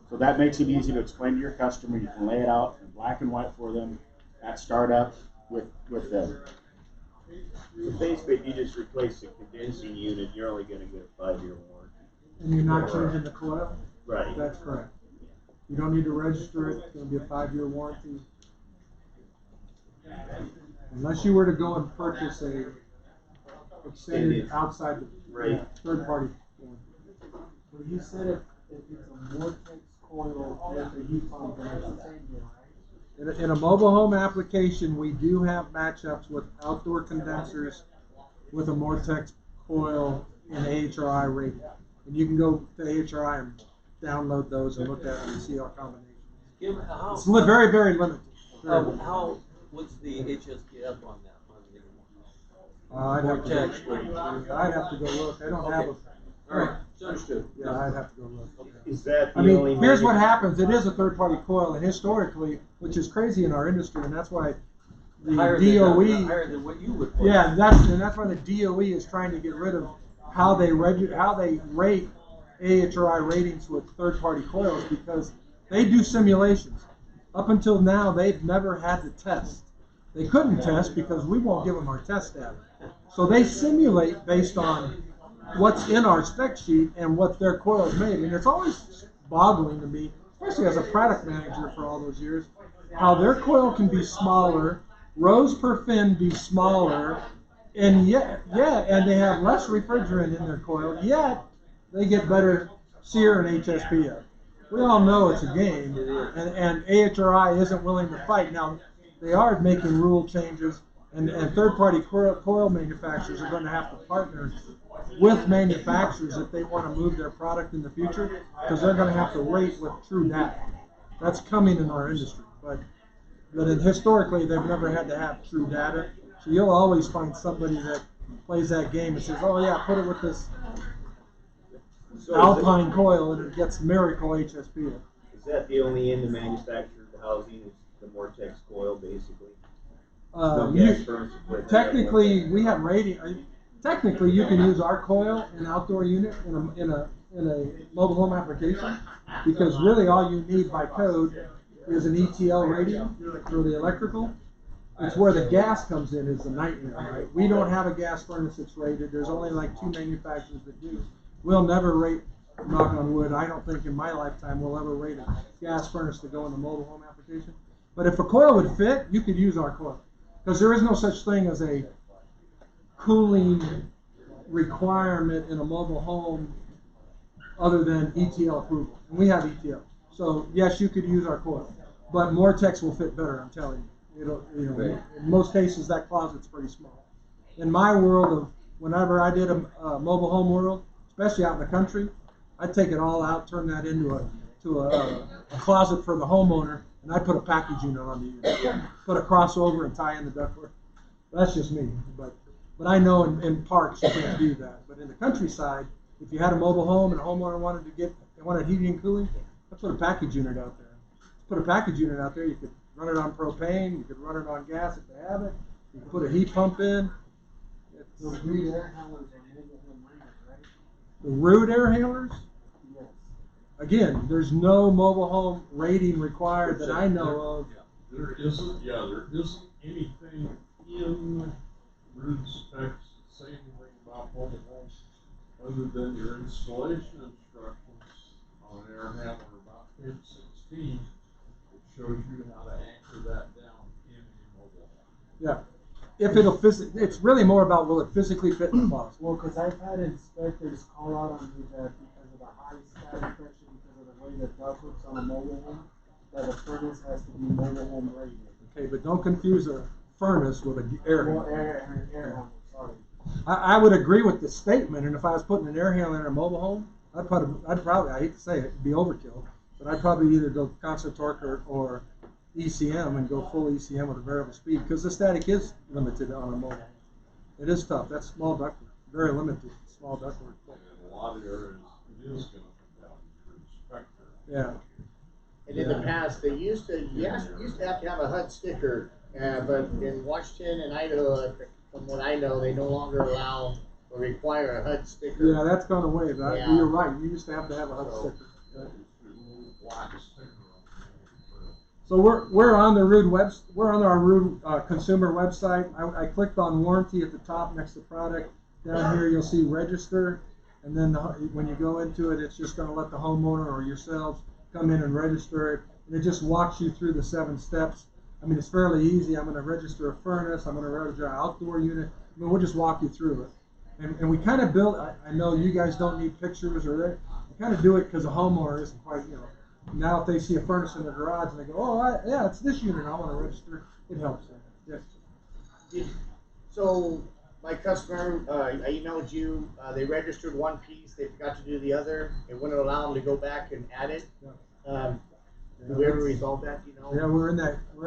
So that makes it easy to explain to your customer. You can lay it out in black and white for them at startup with them. So basically, if you just replace the condensing unit, you're only going to get a 5-year warranty. And you're not changing the coil? Right. That's correct. You don't need to register it. It's going to be a 5-year warranty. Unless you were to go and purchase a extended outside the third-party warranty. Well, you said if it's a Vortex coil with a heat pump, then it's the same deal, right? In a mobile home application, we do have matchups with outdoor condensers with a Mortex coil and AHRI rating. And you can go to AHRI and download those and look at them and see our combinations. It's very, very limited. Very limited. What's the HSPF on that? I'd have to Vortex. go look. I don't have a. All right, it's understood. Yeah, I'd have to go look. Is that the I only mean, here's what happens. It is a third-party coil, and historically, which is crazy in our industry, and that's why the DOE. Higher than what you would put. Yeah, that's why the DOE is trying to get rid of how they rate AHRI ratings with third-party coils, because they do simulations. Up until now, they've never had to test. They couldn't test because we won't give them our test data. So they simulate based on what's in our spec sheet and what their coil is made. And it's always boggling to me, especially as a product manager for all those years, how their coil can be smaller, rows per fin be smaller, and and they have less refrigerant in their coil, yet they get better SEER and HSPF. We all know it's a game, and AHRI isn't willing to fight. Now, they are making rule changes, and third-party coil manufacturers are going to have to partner with manufacturers if they want to move their product in the future, because they're going to have to rate with true data. That's coming in our industry, but historically they've never had to have true data. So you'll always find somebody that plays that game and says, "Oh yeah, put it with this Alpine coil and it gets Miracle HSPF." Is that the only in the manufactured housing is the Mortex coil, basically? No gas furnace equipment. Technically, we have rating. Technically, you can use our coil and outdoor unit in a mobile home application, because really all you need by code is an ETL rating for the electrical. It's where the gas comes in is the nightmare, right? We don't have a gas furnace that's rated. There's only like 2 manufacturers that do. We'll never rate, knock on wood, I don't think in my lifetime we'll ever rate a gas furnace to go in a mobile home application. But if a coil would fit, you could use our coil. Because there is no such thing as a cooling requirement in a mobile home other than ETL approval. And we have ETL. So yes, you could use our coil, but Mortex will fit better, I'm telling you. Right. In most cases, that closet's pretty small. In my world of whenever I did a mobile home world, especially out in the country, I'd take it all out, turn that into a closet for the homeowner, and I'd put a package unit on the unit, put a crossover and tie in the ductwork. That's just me, but I know in parks you can't do that. But in the countryside, if you had a mobile home and a homeowner wanted heating and cooling, I'd put a package unit out there. Put a package unit out there. You could run it on propane. You could run it on gas if they have it. You could put a heat pump in. The Ruud air handlers are mobile home rated, right? The Ruud air handlers. Yes. Again, there's no mobile home rating required that I know of. There isn't anything in Ruud specs that say anything about mobile homes other than your installation instructions on an air handler about page 16. It shows you how to anchor that down in a mobile home. Yeah. If it'll it's really more about will it physically fit in the closet. Well, because I've had inspectors call out on me that because of the high static pressure, because of the way the duct works on a mobile home, that a furnace has to be mobile home rated. Okay, but don't confuse a furnace with an air Well, handler. air handler, sorry. I would agree with the statement, and if I was putting an air handler in a mobile home, I'd probably, I hate to say it, it'd be overkill, but I'd probably either go constant torque or ECM and go full ECM with a variable speed, because the static is limited on a mobile home. It is tough. That's small ductwork, very limited small ductwork. In a lot of areas, it is going to come down to your inspector. Yeah. And in the past, they used to have to have a HUD sticker, but in Washington and Idaho, from what I know, they no longer allow or require a HUD sticker. Yeah, that's gone away. Yeah. You're right. You used to have a HUD sticker. There's a little black sticker on the So we're on the Ruud we're on our Ruud consumer website. I clicked on warranty at the top next to product. Down here you'll see register, and then when you go into it, it's just going to let the homeowner or yourselves come in and register it, and it just walks you through the 7 steps. I mean, it's fairly easy. I'm going to register a furnace. I'm going to register an outdoor unit. I mean, we'll just walk you through it. And we kind of build, I know you guys don't need pictures or that. We kind of do it because a homeowner isn't quite, now if they see a furnace in the garage and they go, oh, yeah, it's this unit, I want to register, it helps them. Yes. So my customer, I emailed you, they registered one piece, they forgot to do the other, it wouldn't allow them to go back and add it. Did we ever resolve that, do you know? Yeah, we're in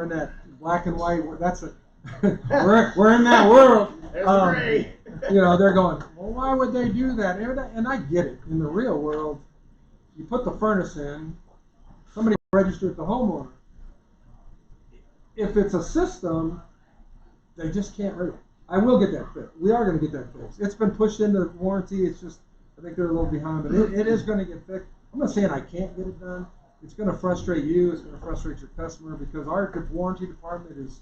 that black and white, that's a, we're in that world. There's the gray. They're going, well, why would they do that? And I get it. In the real world, you put the furnace in, somebody registered the homeowner. If it's a system, they just can't rate it. I will get that fixed. We are going to get that fixed. It's been pushed into warranty. It's just, I think they're a little behind, but it is going to get fixed. I'm not saying I can't get it done. It's going to frustrate you. It's going to frustrate your customer because our warranty department is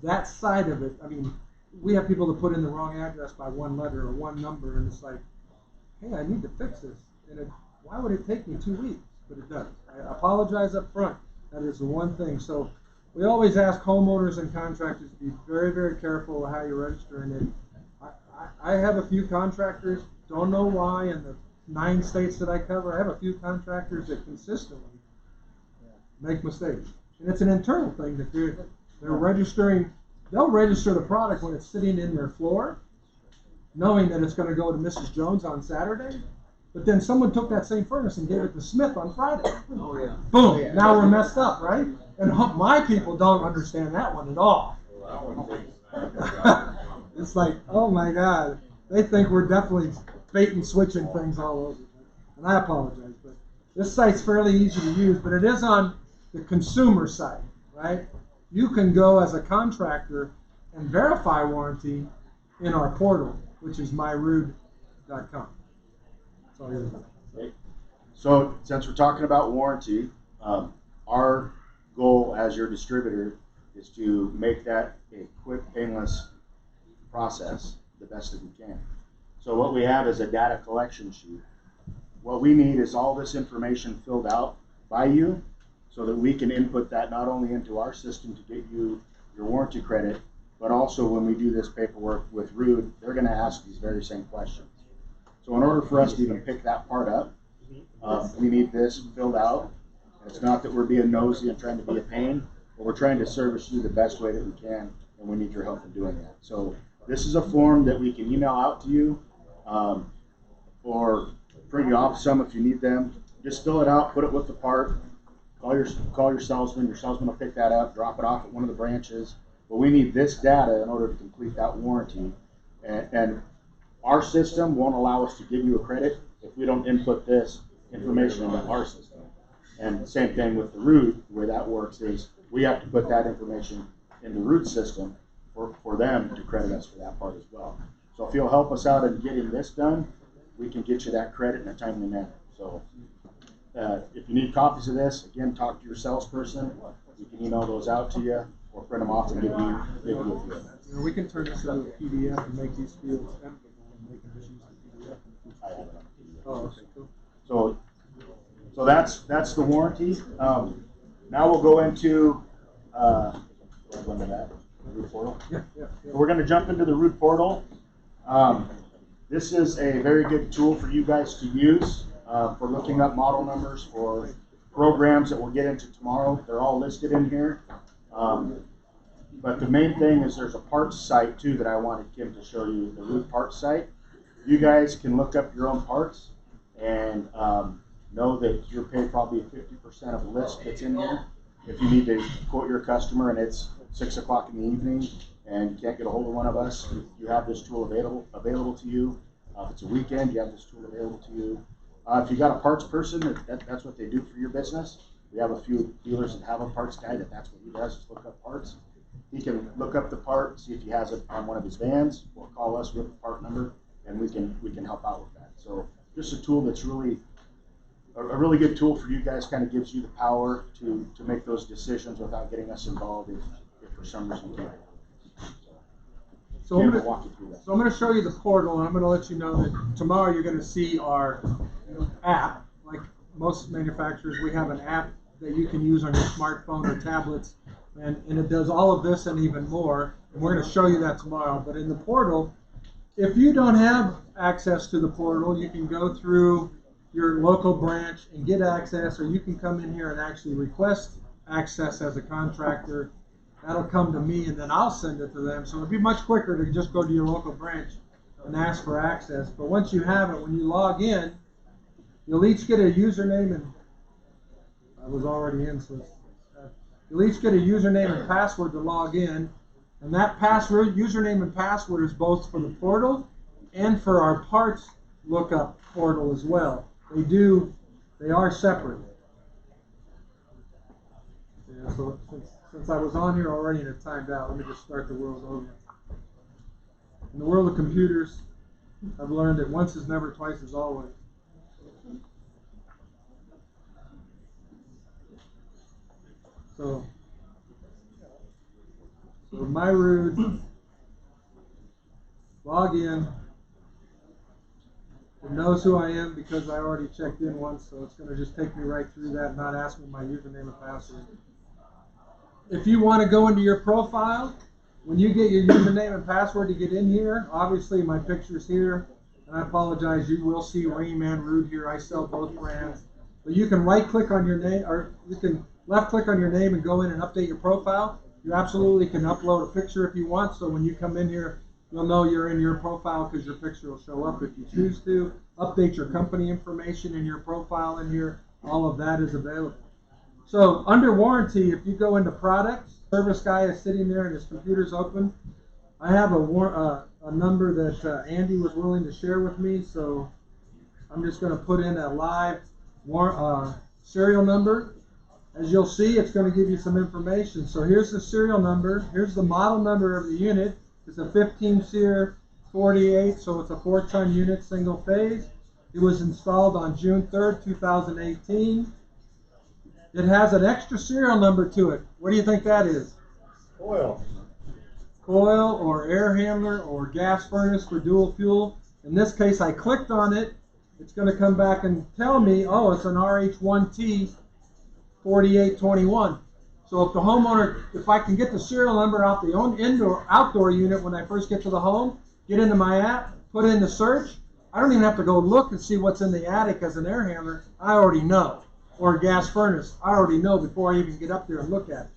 that side of it. I mean, we have people that put in the wrong address by one letter or one number, and it's like, hey, I need to fix this. And why would it take me 2 weeks? But it does. I apologize up front. That is the one thing. So we always ask homeowners and contractors to be very, very careful how you're registering it. I have a few contractors, don't know why, in the 9 states that I cover, I have a few contractors that consistently make mistakes. And it's an internal thing that they're registering. They'll register the product when it's sitting in their floor, knowing that it's going to go to Mrs. Jones on Saturday. But then someone took that same furnace and gave it to Smith on Friday. Oh, yeah. Boom! Yeah. Now we're messed up, right? And my people don't understand that one at all. Well, that one takes that. It's like, oh my God, they think we're definitely bait and switching things all over. And I apologize, but this site's fairly easy to use, but it is on the consumer site, right? You can go as a contractor and verify warranty in our portal, which is myruud.com. That's all yours. So since we're talking about warranty, our goal as your distributor is to make that a quick, painless process the best that we can. So what we have is a data collection sheet. What we need is all this information filled out by you so that we can input that not only into our system to get you your warranty credit, but also when we do this paperwork with Ruud, they're gonna ask these very same questions. So in order for us to even pick that part up, we need this filled out. And it's not that we're being nosy and trying to be a pain, but we're trying to service you the best way that we can, and we need your help in doing that. So this is a form that we can email out to you, or print you off some if you need them. Just fill it out, put it with the part, call your salesman. Your salesman will pick that up, drop it off at one of the branches. But we need this data in order to complete that warranty. And our system won't allow us to give you a credit if we don't input this information into our system. And same thing with the Ruud. The way that works is we have to put that information in the Ruud system for them to credit us for that part as well. So if you'll help us out in getting this done, we can get you that credit in a timely manner. So if you need copies of this, again, talk to your salesperson. We can email those out to you or print them off and give you a few. You know, we can turn this into a PDF and make these fields empty, and they can just use the PDF. I have it on PDF. Oh, okay, cool. So that's the warranty. Now we'll go into the Ruud portal. Yeah. We're going to jump into the Ruud portal. This is a very good tool for you guys to use for looking up model numbers for programs that we'll get into tomorrow. They're all listed in here. But the main thing is there's a parts site too that I wanted Kim to show you, the Ruud parts site. You guys can look up your own parts and know that you're paid probably 50% of the list that's in here. If you need to quote your customer and it's 6 o'clock in the evening and you can't get a hold of one of us, you have this tool available to you. If it's a weekend, you have this tool available to you. If you got a parts person, that's what they do for your business. We have a few dealers that have a parts guy that's what he does, is look up parts. He can look up the part, see if he has it on one of his vans, or call us with the part number, and we can help out with that. So just a tool that's really a really good tool for you guys. Kind of gives you the power to make those decisions without getting us involved if for some reason you can't. So I'm Kim will walk you through that. going to show you the portal, and I'm going to let you know that tomorrow you're going to see our app. Like most manufacturers, we have an app that you can use on your smartphone or tablets, and it does all of this and even more. And we're going to show you that tomorrow. But in the portal, if you don't have access to the portal, you can go through your local branch and get access, or you can come in here and actually request access as a contractor. That'll come to me, and then I'll send it to them. So it'll be much quicker to just go to your local branch and ask for access. But once you have it, when you log in, you'll each get a username, and I was already in, so you'll each get a username and password to log in. And that password, username and password, is both for the portal and for our parts lookup portal as well. They are separate. Yeah, so since I was on here already and it timed out, let me just start the world over. In the world of computers, I've learned that once is never, twice is always. So my Ruud, log in. It knows who I am because I already checked in once, so it's going to just take me right through that and not ask me my username and password. If you want to go into your profile, when you get your username and password to get in here, obviously my picture's here, and I apologize, you will see Rheem and Ruud here. I sell both brands. But you can right-click on your name, or you can left-click on your name and go in and update your profile. You absolutely can upload a picture if you want, so when you come in here, you'll know you're in your profile because your picture will show up if you choose to. Update your company information in your profile in here. All of that is available. So under warranty, if you go into products, service guy is sitting there and his computer's open. I have a number that Andy was willing to share with me, so I'm just going to put in a live serial number. As you'll see, it's going to give you some information. So here's the serial number. Here's the model number of the unit. It's a 15 SEER 48, so it's a 4-ton unit, single phase. It was installed on June 3rd, 2018. It has an extra serial number to it. What do you think that is? Oil. Coil or air handler or gas furnace for dual fuel. In this case, I clicked on it. It's going to come back and tell me, oh, it's an RH1T 4821. So if the homeowner, if I can get the serial number out the outdoor unit when I first get to the home, get into my app, put in the search, I don't even have to go look and see what's in the attic as an air handler. I already know. Or a gas furnace, I already know before I even get up there and look at it.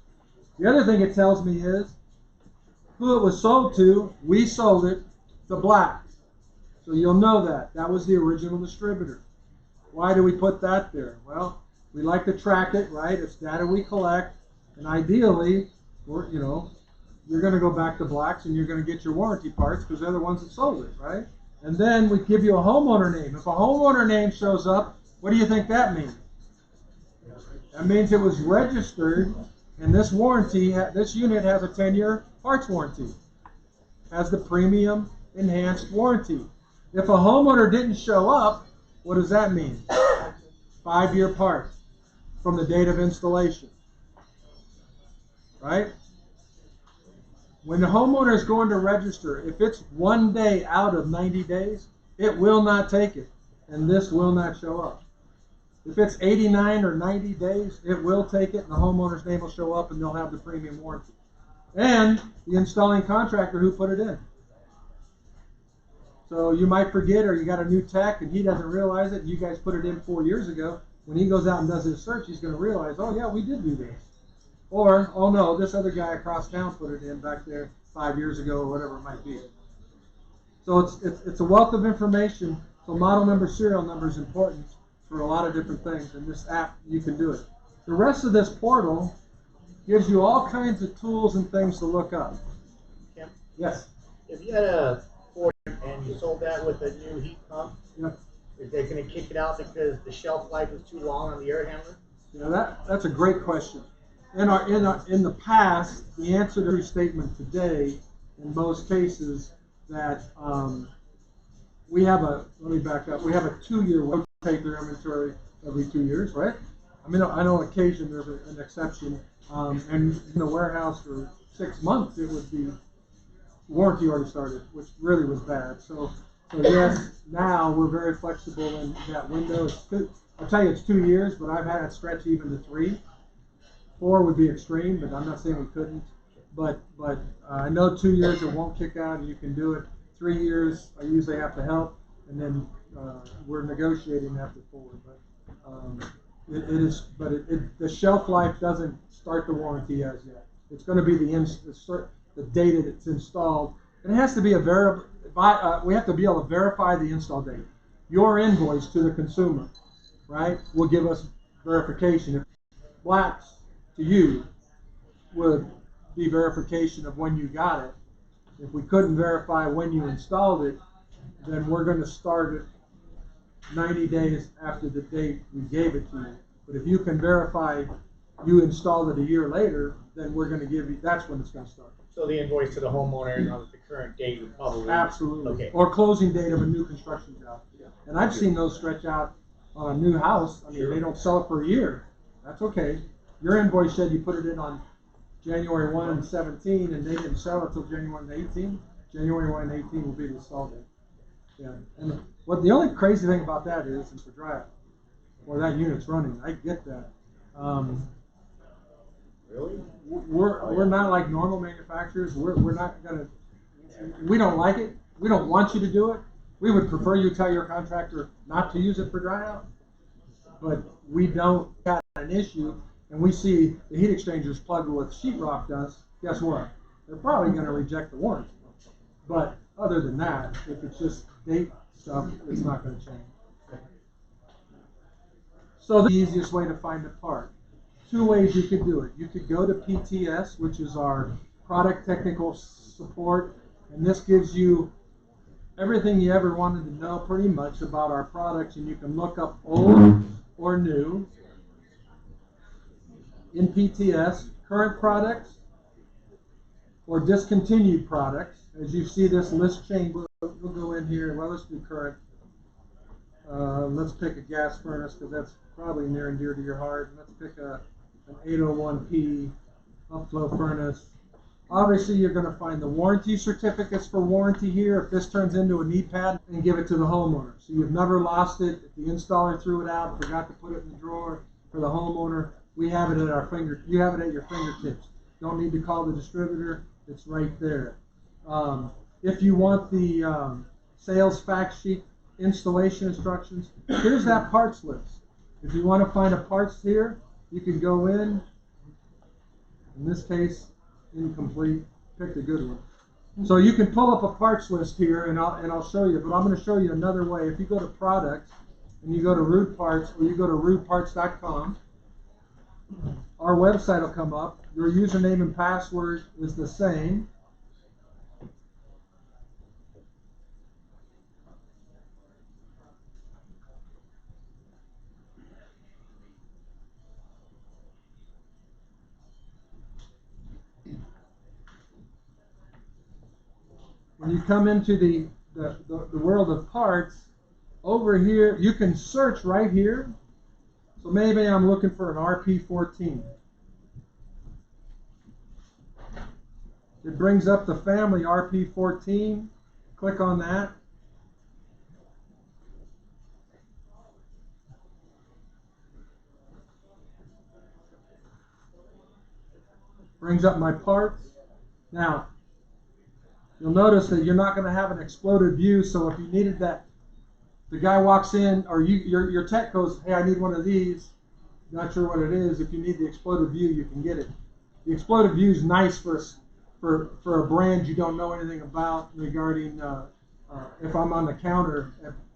The other thing it tells me is who it was sold to. We sold it to Black. So you'll know that. That was the original distributor. Why do we put that there? Well, we like to track it, right? It's data we collect. And ideally, you're going to go back to Blacks and you're going to get your warranty parts because they're the ones that sold it, right? And then we give you a homeowner name. If a homeowner name shows up, what do you think that means? That means it was registered, and this unit has a 10-year parts warranty, has the premium enhanced warranty. If a homeowner didn't show up, what does that mean? 5-year parts from the date of installation, right? When the homeowner is going to register, if it's 1 day out of 90 days, it will not take it, and this will not show up. If it's 89 or 90 days, it will take it, and the homeowner's name will show up, and they'll have the premium warranty. And the installing contractor who put it in. So you might forget, or you got a new tech, and he doesn't realize it, and you guys put it in 4 years ago. When he goes out and does his search, he's going to realize, oh yeah, we did do this. Or, oh no, this other guy across town put it in back there 5 years ago, or whatever it might be. So it's a wealth of information. So model number, serial number is important for a lot of different things. In this app, you can do it. The rest of this portal gives you all kinds of tools and things to look up. Kim, Yes. if you had a Ford and you sold that with a new heat pump, Yep. is they going to kick it out because the shelf life is too long on the air handler? Yeah, that's a great question. In the past, the answer to your statement today, in most cases, that we have let me back up. We have a 2-year. We take their inventory every 2 years, right? I mean, I know on occasion there's an exception, and in the warehouse for 6 months it would be warranty already started, which really was bad. So yes, now we're very flexible in that window. I'll tell you it's 2 years, but I've had it stretch even to 3. 4 would be extreme, but I'm not saying we couldn't. But I know 2 years it won't kick out, and you can do it. 3 years I usually have to help, and then we're negotiating after 4. But the shelf life doesn't start the warranty as yet. It's going to be the date that it's installed, and it has to be a we have to be able to verify the install date. Your invoice to the consumer, right, will give us verification. If Blacks to you would be verification of when you got it. If we couldn't verify when you installed it, then we're going to start it 90 days after the date we gave it to you. But if you can verify you installed it a year later, then we're going to give you, that's when it's going to start. So the invoice to the homeowner and on the current date would probably... Absolutely. Okay. Or closing date of a new construction job. And I've seen those stretch out on a new house. I mean, they don't sell it for a year. That's okay. Your invoice said you put it in on January 1 and 17, and they didn't sell it until January 1 and 18. January 1 and 18 will be the install date. Yeah. And the only crazy thing about that is, for dry, or that unit's running, I get that. Really? We're not like normal manufacturers. We're not gonna. We don't like it. We don't want you to do it. We would prefer you tell your contractor not to use it for dry out. But we don't got an issue, and we see the heat exchangers plugged with sheetrock dust. Guess what? They're probably going to reject the warranty. But other than that, if it's just date stuff, it's not going to change. So the easiest way to find the part. 2 ways you could do it. You could go to PTS, which is our product technical support, and this gives you everything you ever wanted to know pretty much about our products, and you can look up old or new in PTS, current products or discontinued products. As you see this list change, we'll go in here. Well, let's do current. Let's pick a gas furnace because that's probably near and dear to your heart. Let's pick an 801P upflow furnace. Obviously, you're going to find the warranty certificates for warranty here. If this turns into an e-pad, and give it to the homeowner. So you've never lost it. If the installer threw it out, forgot to put it in the drawer, for the homeowner, we have it at our you have it at your fingertips. Don't need to call the distributor, it's right there. If you want the sales fact sheet installation instructions, here's that parts list. If you want to find a parts here, you can go in this case, incomplete, pick a good one. So you can pull up a parts list here, and I'll show you, but I'm going to show you another way. If you go to products, and you go to Ruud Parts, or you go to ruudparts.com, our website will come up. Your username and password is the same. When you come into the world of parts, over here, you can search right here. So maybe I'm looking for an RP14. It brings up the family RP14. Click on that. Brings up my parts. Now, you'll notice that you're not going to have an exploded view, so if you needed that, the guy walks in, or your tech goes, hey, I need one of these, not sure what it is. If you need the exploded view, you can get it. The exploded view is nice for a brand you don't know anything about regarding, if I'm on the counter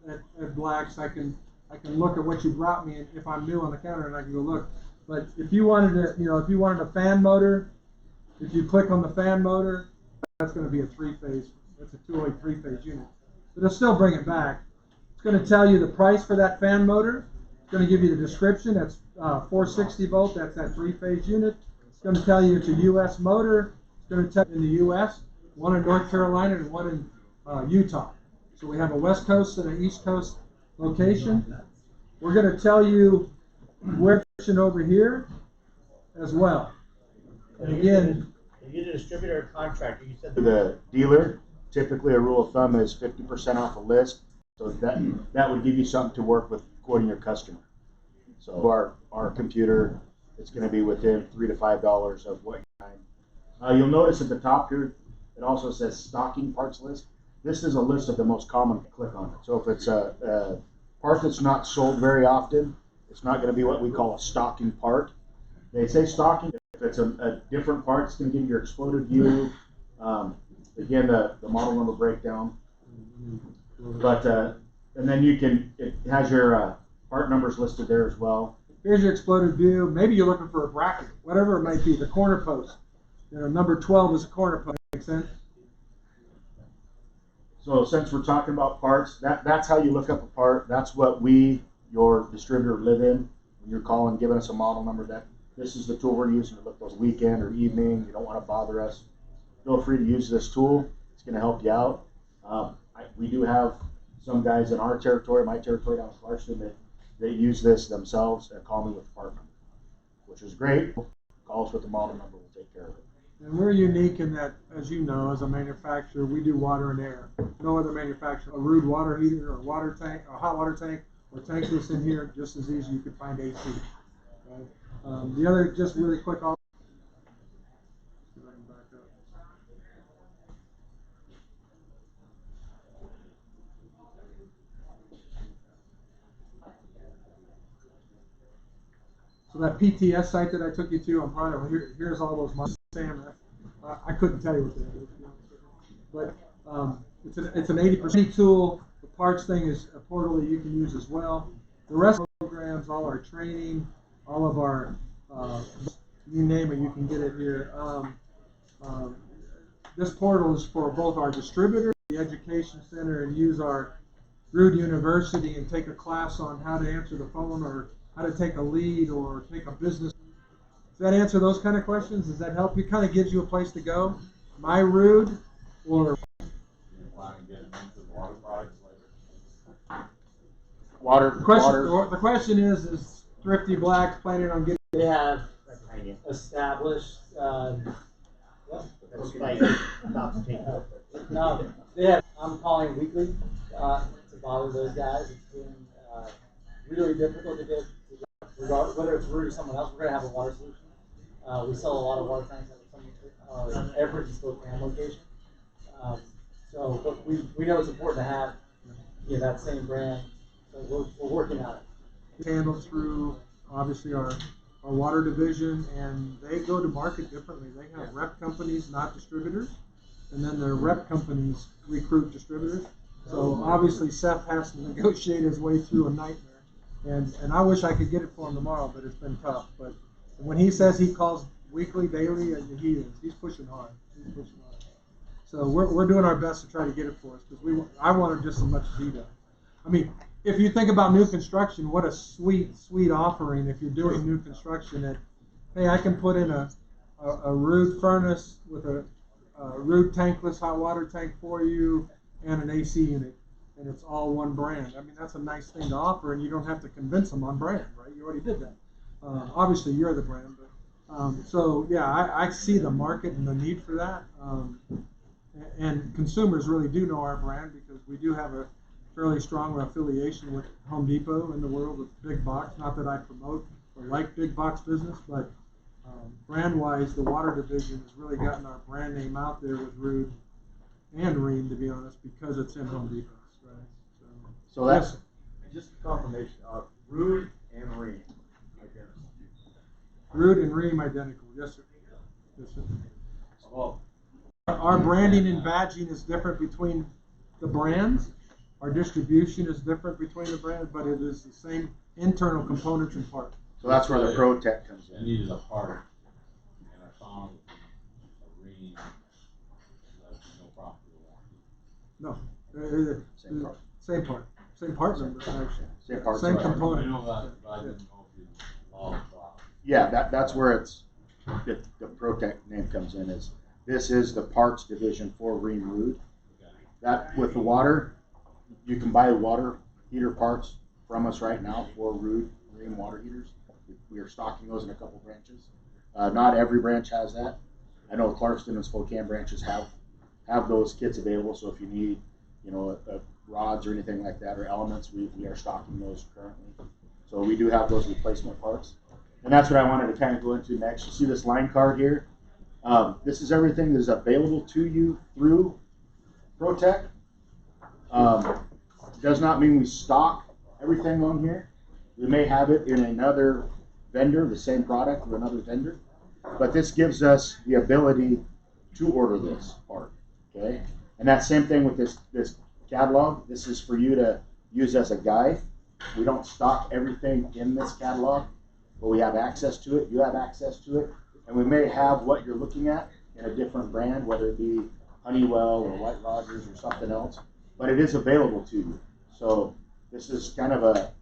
at Black's, I can look at what you brought me, and if I'm new on the counter, and I can go look. But if you wanted if you wanted a fan motor, if you click on the fan motor, that's going to be a three-phase. That's a 208 three-phase unit. But it'll still bring it back. It's going to tell you the price for that fan motor. It's going to give you the description. That's 460 volt. That's that three-phase unit. It's going to tell you it's a U.S. motor. It's going to tell you in the U.S., one in North Carolina and one in Utah. So we have a West Coast and an East Coast location. We're going to tell you where over here as well. And again, if you're the distributor or contractor, you said The dealer, typically a rule of thumb is 50% off a list. So that would give you something to work with quoting your customer. So our computer, it's going to be within $3 to $5 of what you're buying. You'll notice at the top here, it also says stocking parts list. This is a list of the most common. Click on it. So if it's a part that's not sold very often, it's not going to be what we call a stocking part. They say stocking. If it's a different part, it's going to give you your exploded view. Again, the model number breakdown. But and then it has your part numbers listed there as well. Here's your exploded view. Maybe you're looking for a bracket, whatever it might be. The corner post. Number 12 is a corner post. Makes sense? So since we're talking about parts, that's how you look up a part. That's what we, your distributor, live in. When you're calling, giving us a model number, that this is the tool we're using to look those weekend or evening. You don't want to bother us. Feel free to use this tool. It's going to help you out. We do have some guys in our territory, my territory down in Clarkston, that use this themselves and call me with the part number, which is great. Call us with the model number. We'll take care of it. And we're unique in that, as you know, as a manufacturer, we do water and air. No other manufacturer, a Ruud water heater or a water tank, or a hot water tank, or tankless in here, just as easy you could find AC. Right? The other, just really quick, so that PTS site that I took you to, I'm proud of. Here's all those models. Sam, I couldn't tell you what they are, but it's an 80% tool. The parts thing is a portal that you can use as well. The rest of the programs, all our training, all of our, you name it, you can get it here. This portal is for both our distributor, the education center, and use our Ruud University and take a class on how to answer the phone or how to take a lead or take a business. Does that answer those kind of questions? Does that help you? Kind of gives you a place to go. My Ruud or Water. The question is Thrifty Blacks planning on getting? They have established, no, they have, I'm calling weekly, to bother those guys. It's been, really difficult to get whether it's Ruud or someone else, we're gonna have a water solution. We sell a lot of water tanks at some every Spokane location. But we know it's important to have that same brand. So we're working on it. It's handled through obviously our water division, and they go to market differently. They have rep companies, not distributors, and then their rep companies recruit distributors. So obviously Seth has to negotiate his way through a nightmare, and I wish I could get it for him tomorrow, but it's been tough. But when he says he calls weekly, daily, he's pushing hard. He's pushing hard. So we're doing our best to try to get it for us because I wanted just as much as he does. I mean, if you think about new construction, what a sweet offering if you're doing new construction. That hey, I can put in a Ruud furnace with a Ruud tankless hot water tank for you and an AC unit, and it's all one brand. I mean, that's a nice thing to offer, and you don't have to convince them on brand, right? You already did that. Obviously, you're the brand, but so yeah, I see the market and the need for that, and consumers really do know our brand because we do have a fairly strong affiliation with Home Depot in the world with big box. Not that I promote or like big box business, but brand-wise, the water division has really gotten our brand name out there with Ruud and Rheem, to be honest, because it's in Home Depot, right? So that's Just confirmation, Ruud and Rheem. Ruud and Rheem identical. Yes, sir. Yes, sir. Well, Our branding and badging is different between the brands. Our distribution is different between the brands, but it is the same internal components and parts. so that's where the ProTech comes I in. needed a part, and I found a ring, that's no problem with the warranty. No, Same part. same part, same part number, actually. Same part. Same sorry. I component. know that, but I didn't know if you all thought. Yeah, that's where the ProTech name comes in. This is the parts division for Rheem Ruud. That with the water, you can buy water heater parts from us right now for Rheem water heaters. We are stocking those in a couple branches. Not every branch has that. I know Clarkston and Spokane branches have those kits available. So if you need, rods or anything like that or elements, we are stocking those currently. So we do have those replacement parts. And that's what I wanted to kind of go into next. You see this line card here? This is everything that is available to you through ProTech. Does not mean we stock everything on here. We may have it in another vendor, the same product or another vendor, but this gives us the ability to order this part, okay? And that same thing with this catalog. This is for you to use as a guide. We don't stock everything in this catalog, but we have access to it. You have access to it, and we may have what you're looking at in a different brand, whether it be Honeywell or White Rogers or something else, but it is available to you. So this is kind of a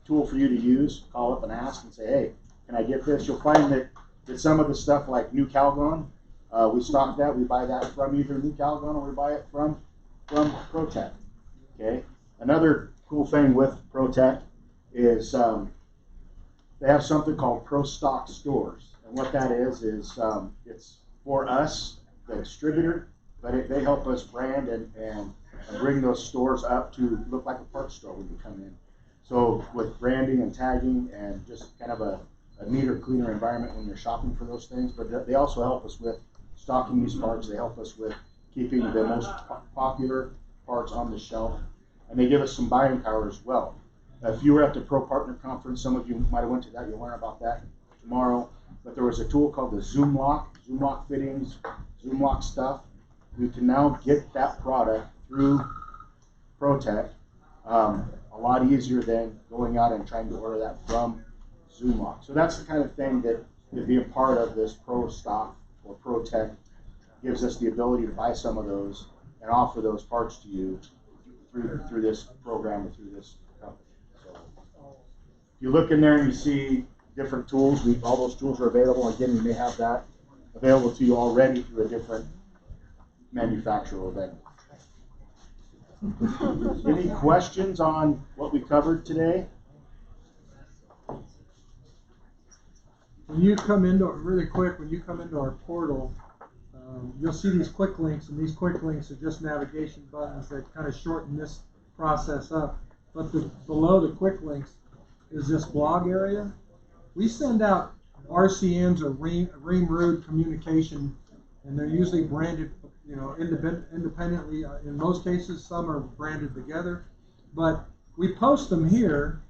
tool for you to use. Call up and ask and say, hey, can I get this? You'll find that some of the stuff like New Calgon, we stock that. We buy that from either New Calgon or we buy it from ProTech. Okay. Another cool thing with ProTech is they have something called Pro Stock Stores, and what that is it's for us, the distributor, but they help us brand and bring those stores up to look like a parts store when you come in. So with branding and tagging and just kind of a neater, cleaner environment when you're shopping for those things, but they also help us with stocking these parts. They help us with keeping the most popular parts on the shelf, and they give us some buying power as well. If you were at the Pro Partner Conference, some of you might have went to that. You'll learn about that tomorrow. But there was a tool called the Zoom Lock fittings, Zoom Lock stuff. We can now get that product through ProTech a lot easier than going out and trying to order that from Zoom Lock. So that's the kind of thing that being part of this Pro Stock or ProTech gives us the ability to buy some of those and offer those parts to you through this program or through this company. So if you look in there and you see different tools, all those tools are available. Again, you may have that available to you already through a different manufacturer or vendor. Any questions on what we covered today? When you come into our portal, you'll see these quick links, and these quick links are just navigation buttons that kind of shorten this process up. But below the quick links is this blog area, we send out RCNs or Ream Ruud communication, and they're usually branded, independently. In most cases, some are branded together, but we post them here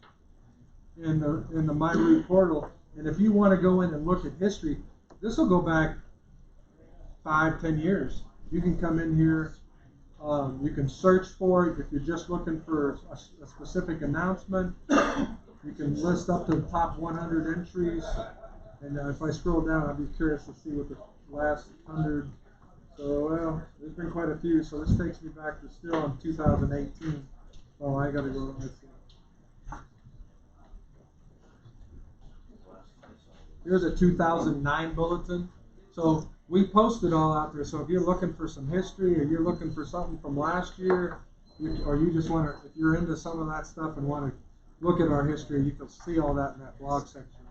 in the My Ruud portal. And if you want to go in and look at history, this will go back 5-10 years. You can come in here. You can search for it if you're just looking for a specific announcement. You can list up to the top 100 entries. And if I scroll down, I'd be curious to see what the last 100. So, well, there's been quite a few. So this takes me back to still in 2018. Oh, I got to go. Let's see. Here's a 2009 bulletin. So we post it all out there. So if you're looking for some history, or you're looking for something from last year, or you just want to, if you're into some of that stuff and want to look at our history, you can see all that in that blog section.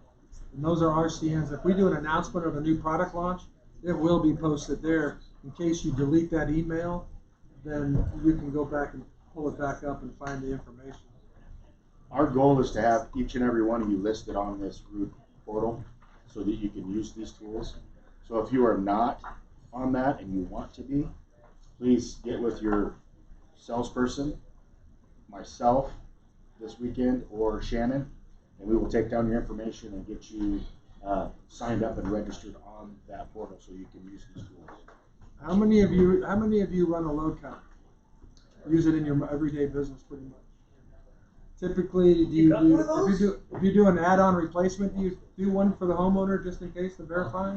And those are RCNs. If we do an announcement of a new product launch, it will be posted there. In case you delete that email, then you can go back and pull it back up and find the information. Our goal is to have each and every one of you listed on this Ruud portal so that you can use these tools. So if you are not on that and you want to be, please get with your salesperson, myself this weekend, or Shannon, and we will take down your information and get you signed up and registered on that portal so you can use these tools. How many of you run a load count? Use it in your everyday business pretty much. Typically, if you do an add-on replacement, do you do one for the homeowner just in case to verify?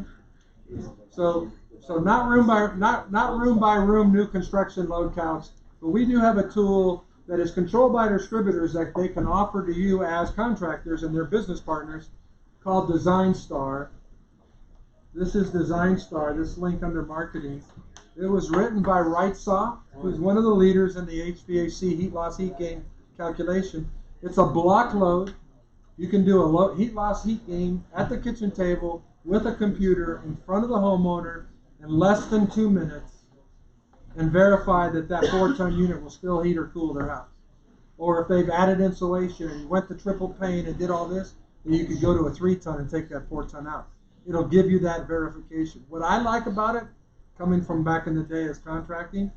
So not room by room new construction load counts, but we do have a tool that is controlled by distributors that they can offer to you as contractors and their business partners, called Design Star. This is Design Star. This link under marketing. It was written by Wrightsoft, who's one of the leaders in the HVAC heat loss heat gain calculation. It's a block load. You can do a heat loss heat gain at the kitchen table with a computer in front of the homeowner in less than 2 minutes and verify that that 4-ton unit will still heat or cool their house. Or if they've added insulation and went to triple pane and did all this, then you could go to a 3-ton and take that 4-ton out. It'll give you that verification. What I like about it, coming from back in the day as contracting,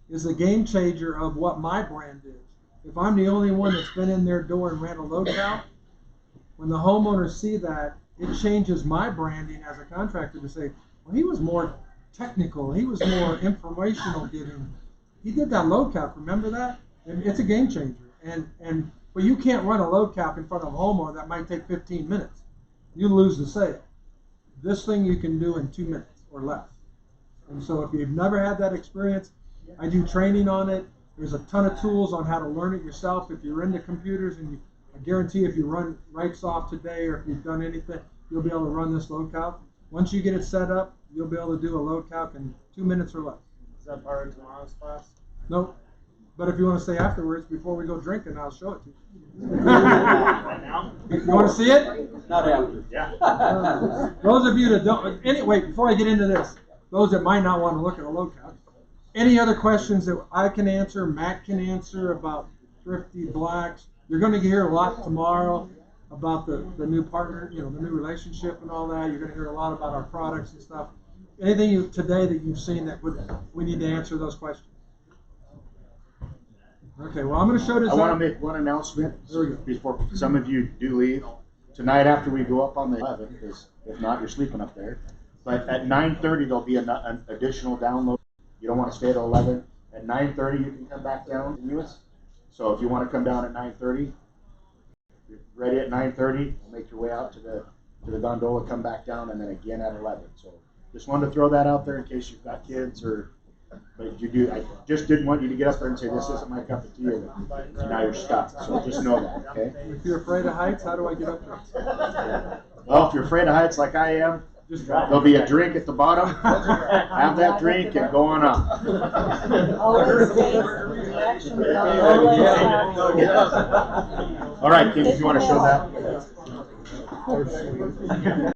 is the game changer of what my brand is. If I'm the only one that's been in their door and ran a load count, when the homeowners see that, it changes my branding as a contractor to say, well, he was more technical, he was more informational giving. He did that load count, remember that? And it's a game changer. But you can't run a load count in front of a homeowner that might take 15 minutes. You lose the sale. This thing you can do in 2 minutes or less. And so if you've never had that experience, I do training on it. There's a ton of tools on how to learn it yourself. If you're into computers, and I guarantee if you run Wrightsoft today, or if you've done anything, you'll be able to run this load calc. Once you get it set up, you'll be able to do a load calc in 2 minutes or less. Is that part of tomorrow's class? Nope. But if you want to stay afterwards, before we go drinking, I'll show it to you. Right now? You want to see it? Not after. Yeah. Those of you that don't, anyway, before I get into this, those that might not want to look at a load count, any other questions that I can answer, Matt can answer about thrifty blacks? You're going to hear a lot tomorrow about the new partner, the new relationship and all that. You're going to hear a lot about our products and stuff. Anything today that you've seen that we need to answer those questions? Okay, well, I'm going to show this. I want to make one announcement before some of you do leave. Tonight after we go up on the 11th, because if not, you're sleeping up there. But at 9:30, there'll be an additional download. You don't want to stay at 11. At 9:30, you can come back down to us. So if you want to come down at 9:30, you're ready at 9:30. Make your way out to the gondola, come back down, and then again at 11. So just wanted to throw that out there in case you've got kids or. But you do. I just didn't want you to get up there and say this isn't my cup of tea, and now you're stuck. So just know that, okay? If you're afraid of heights, how do I get up there? Well, if you're afraid of heights like I am, there'll be a drink at the bottom. Have that drink and go on up. All right, Kim, if you want to show that.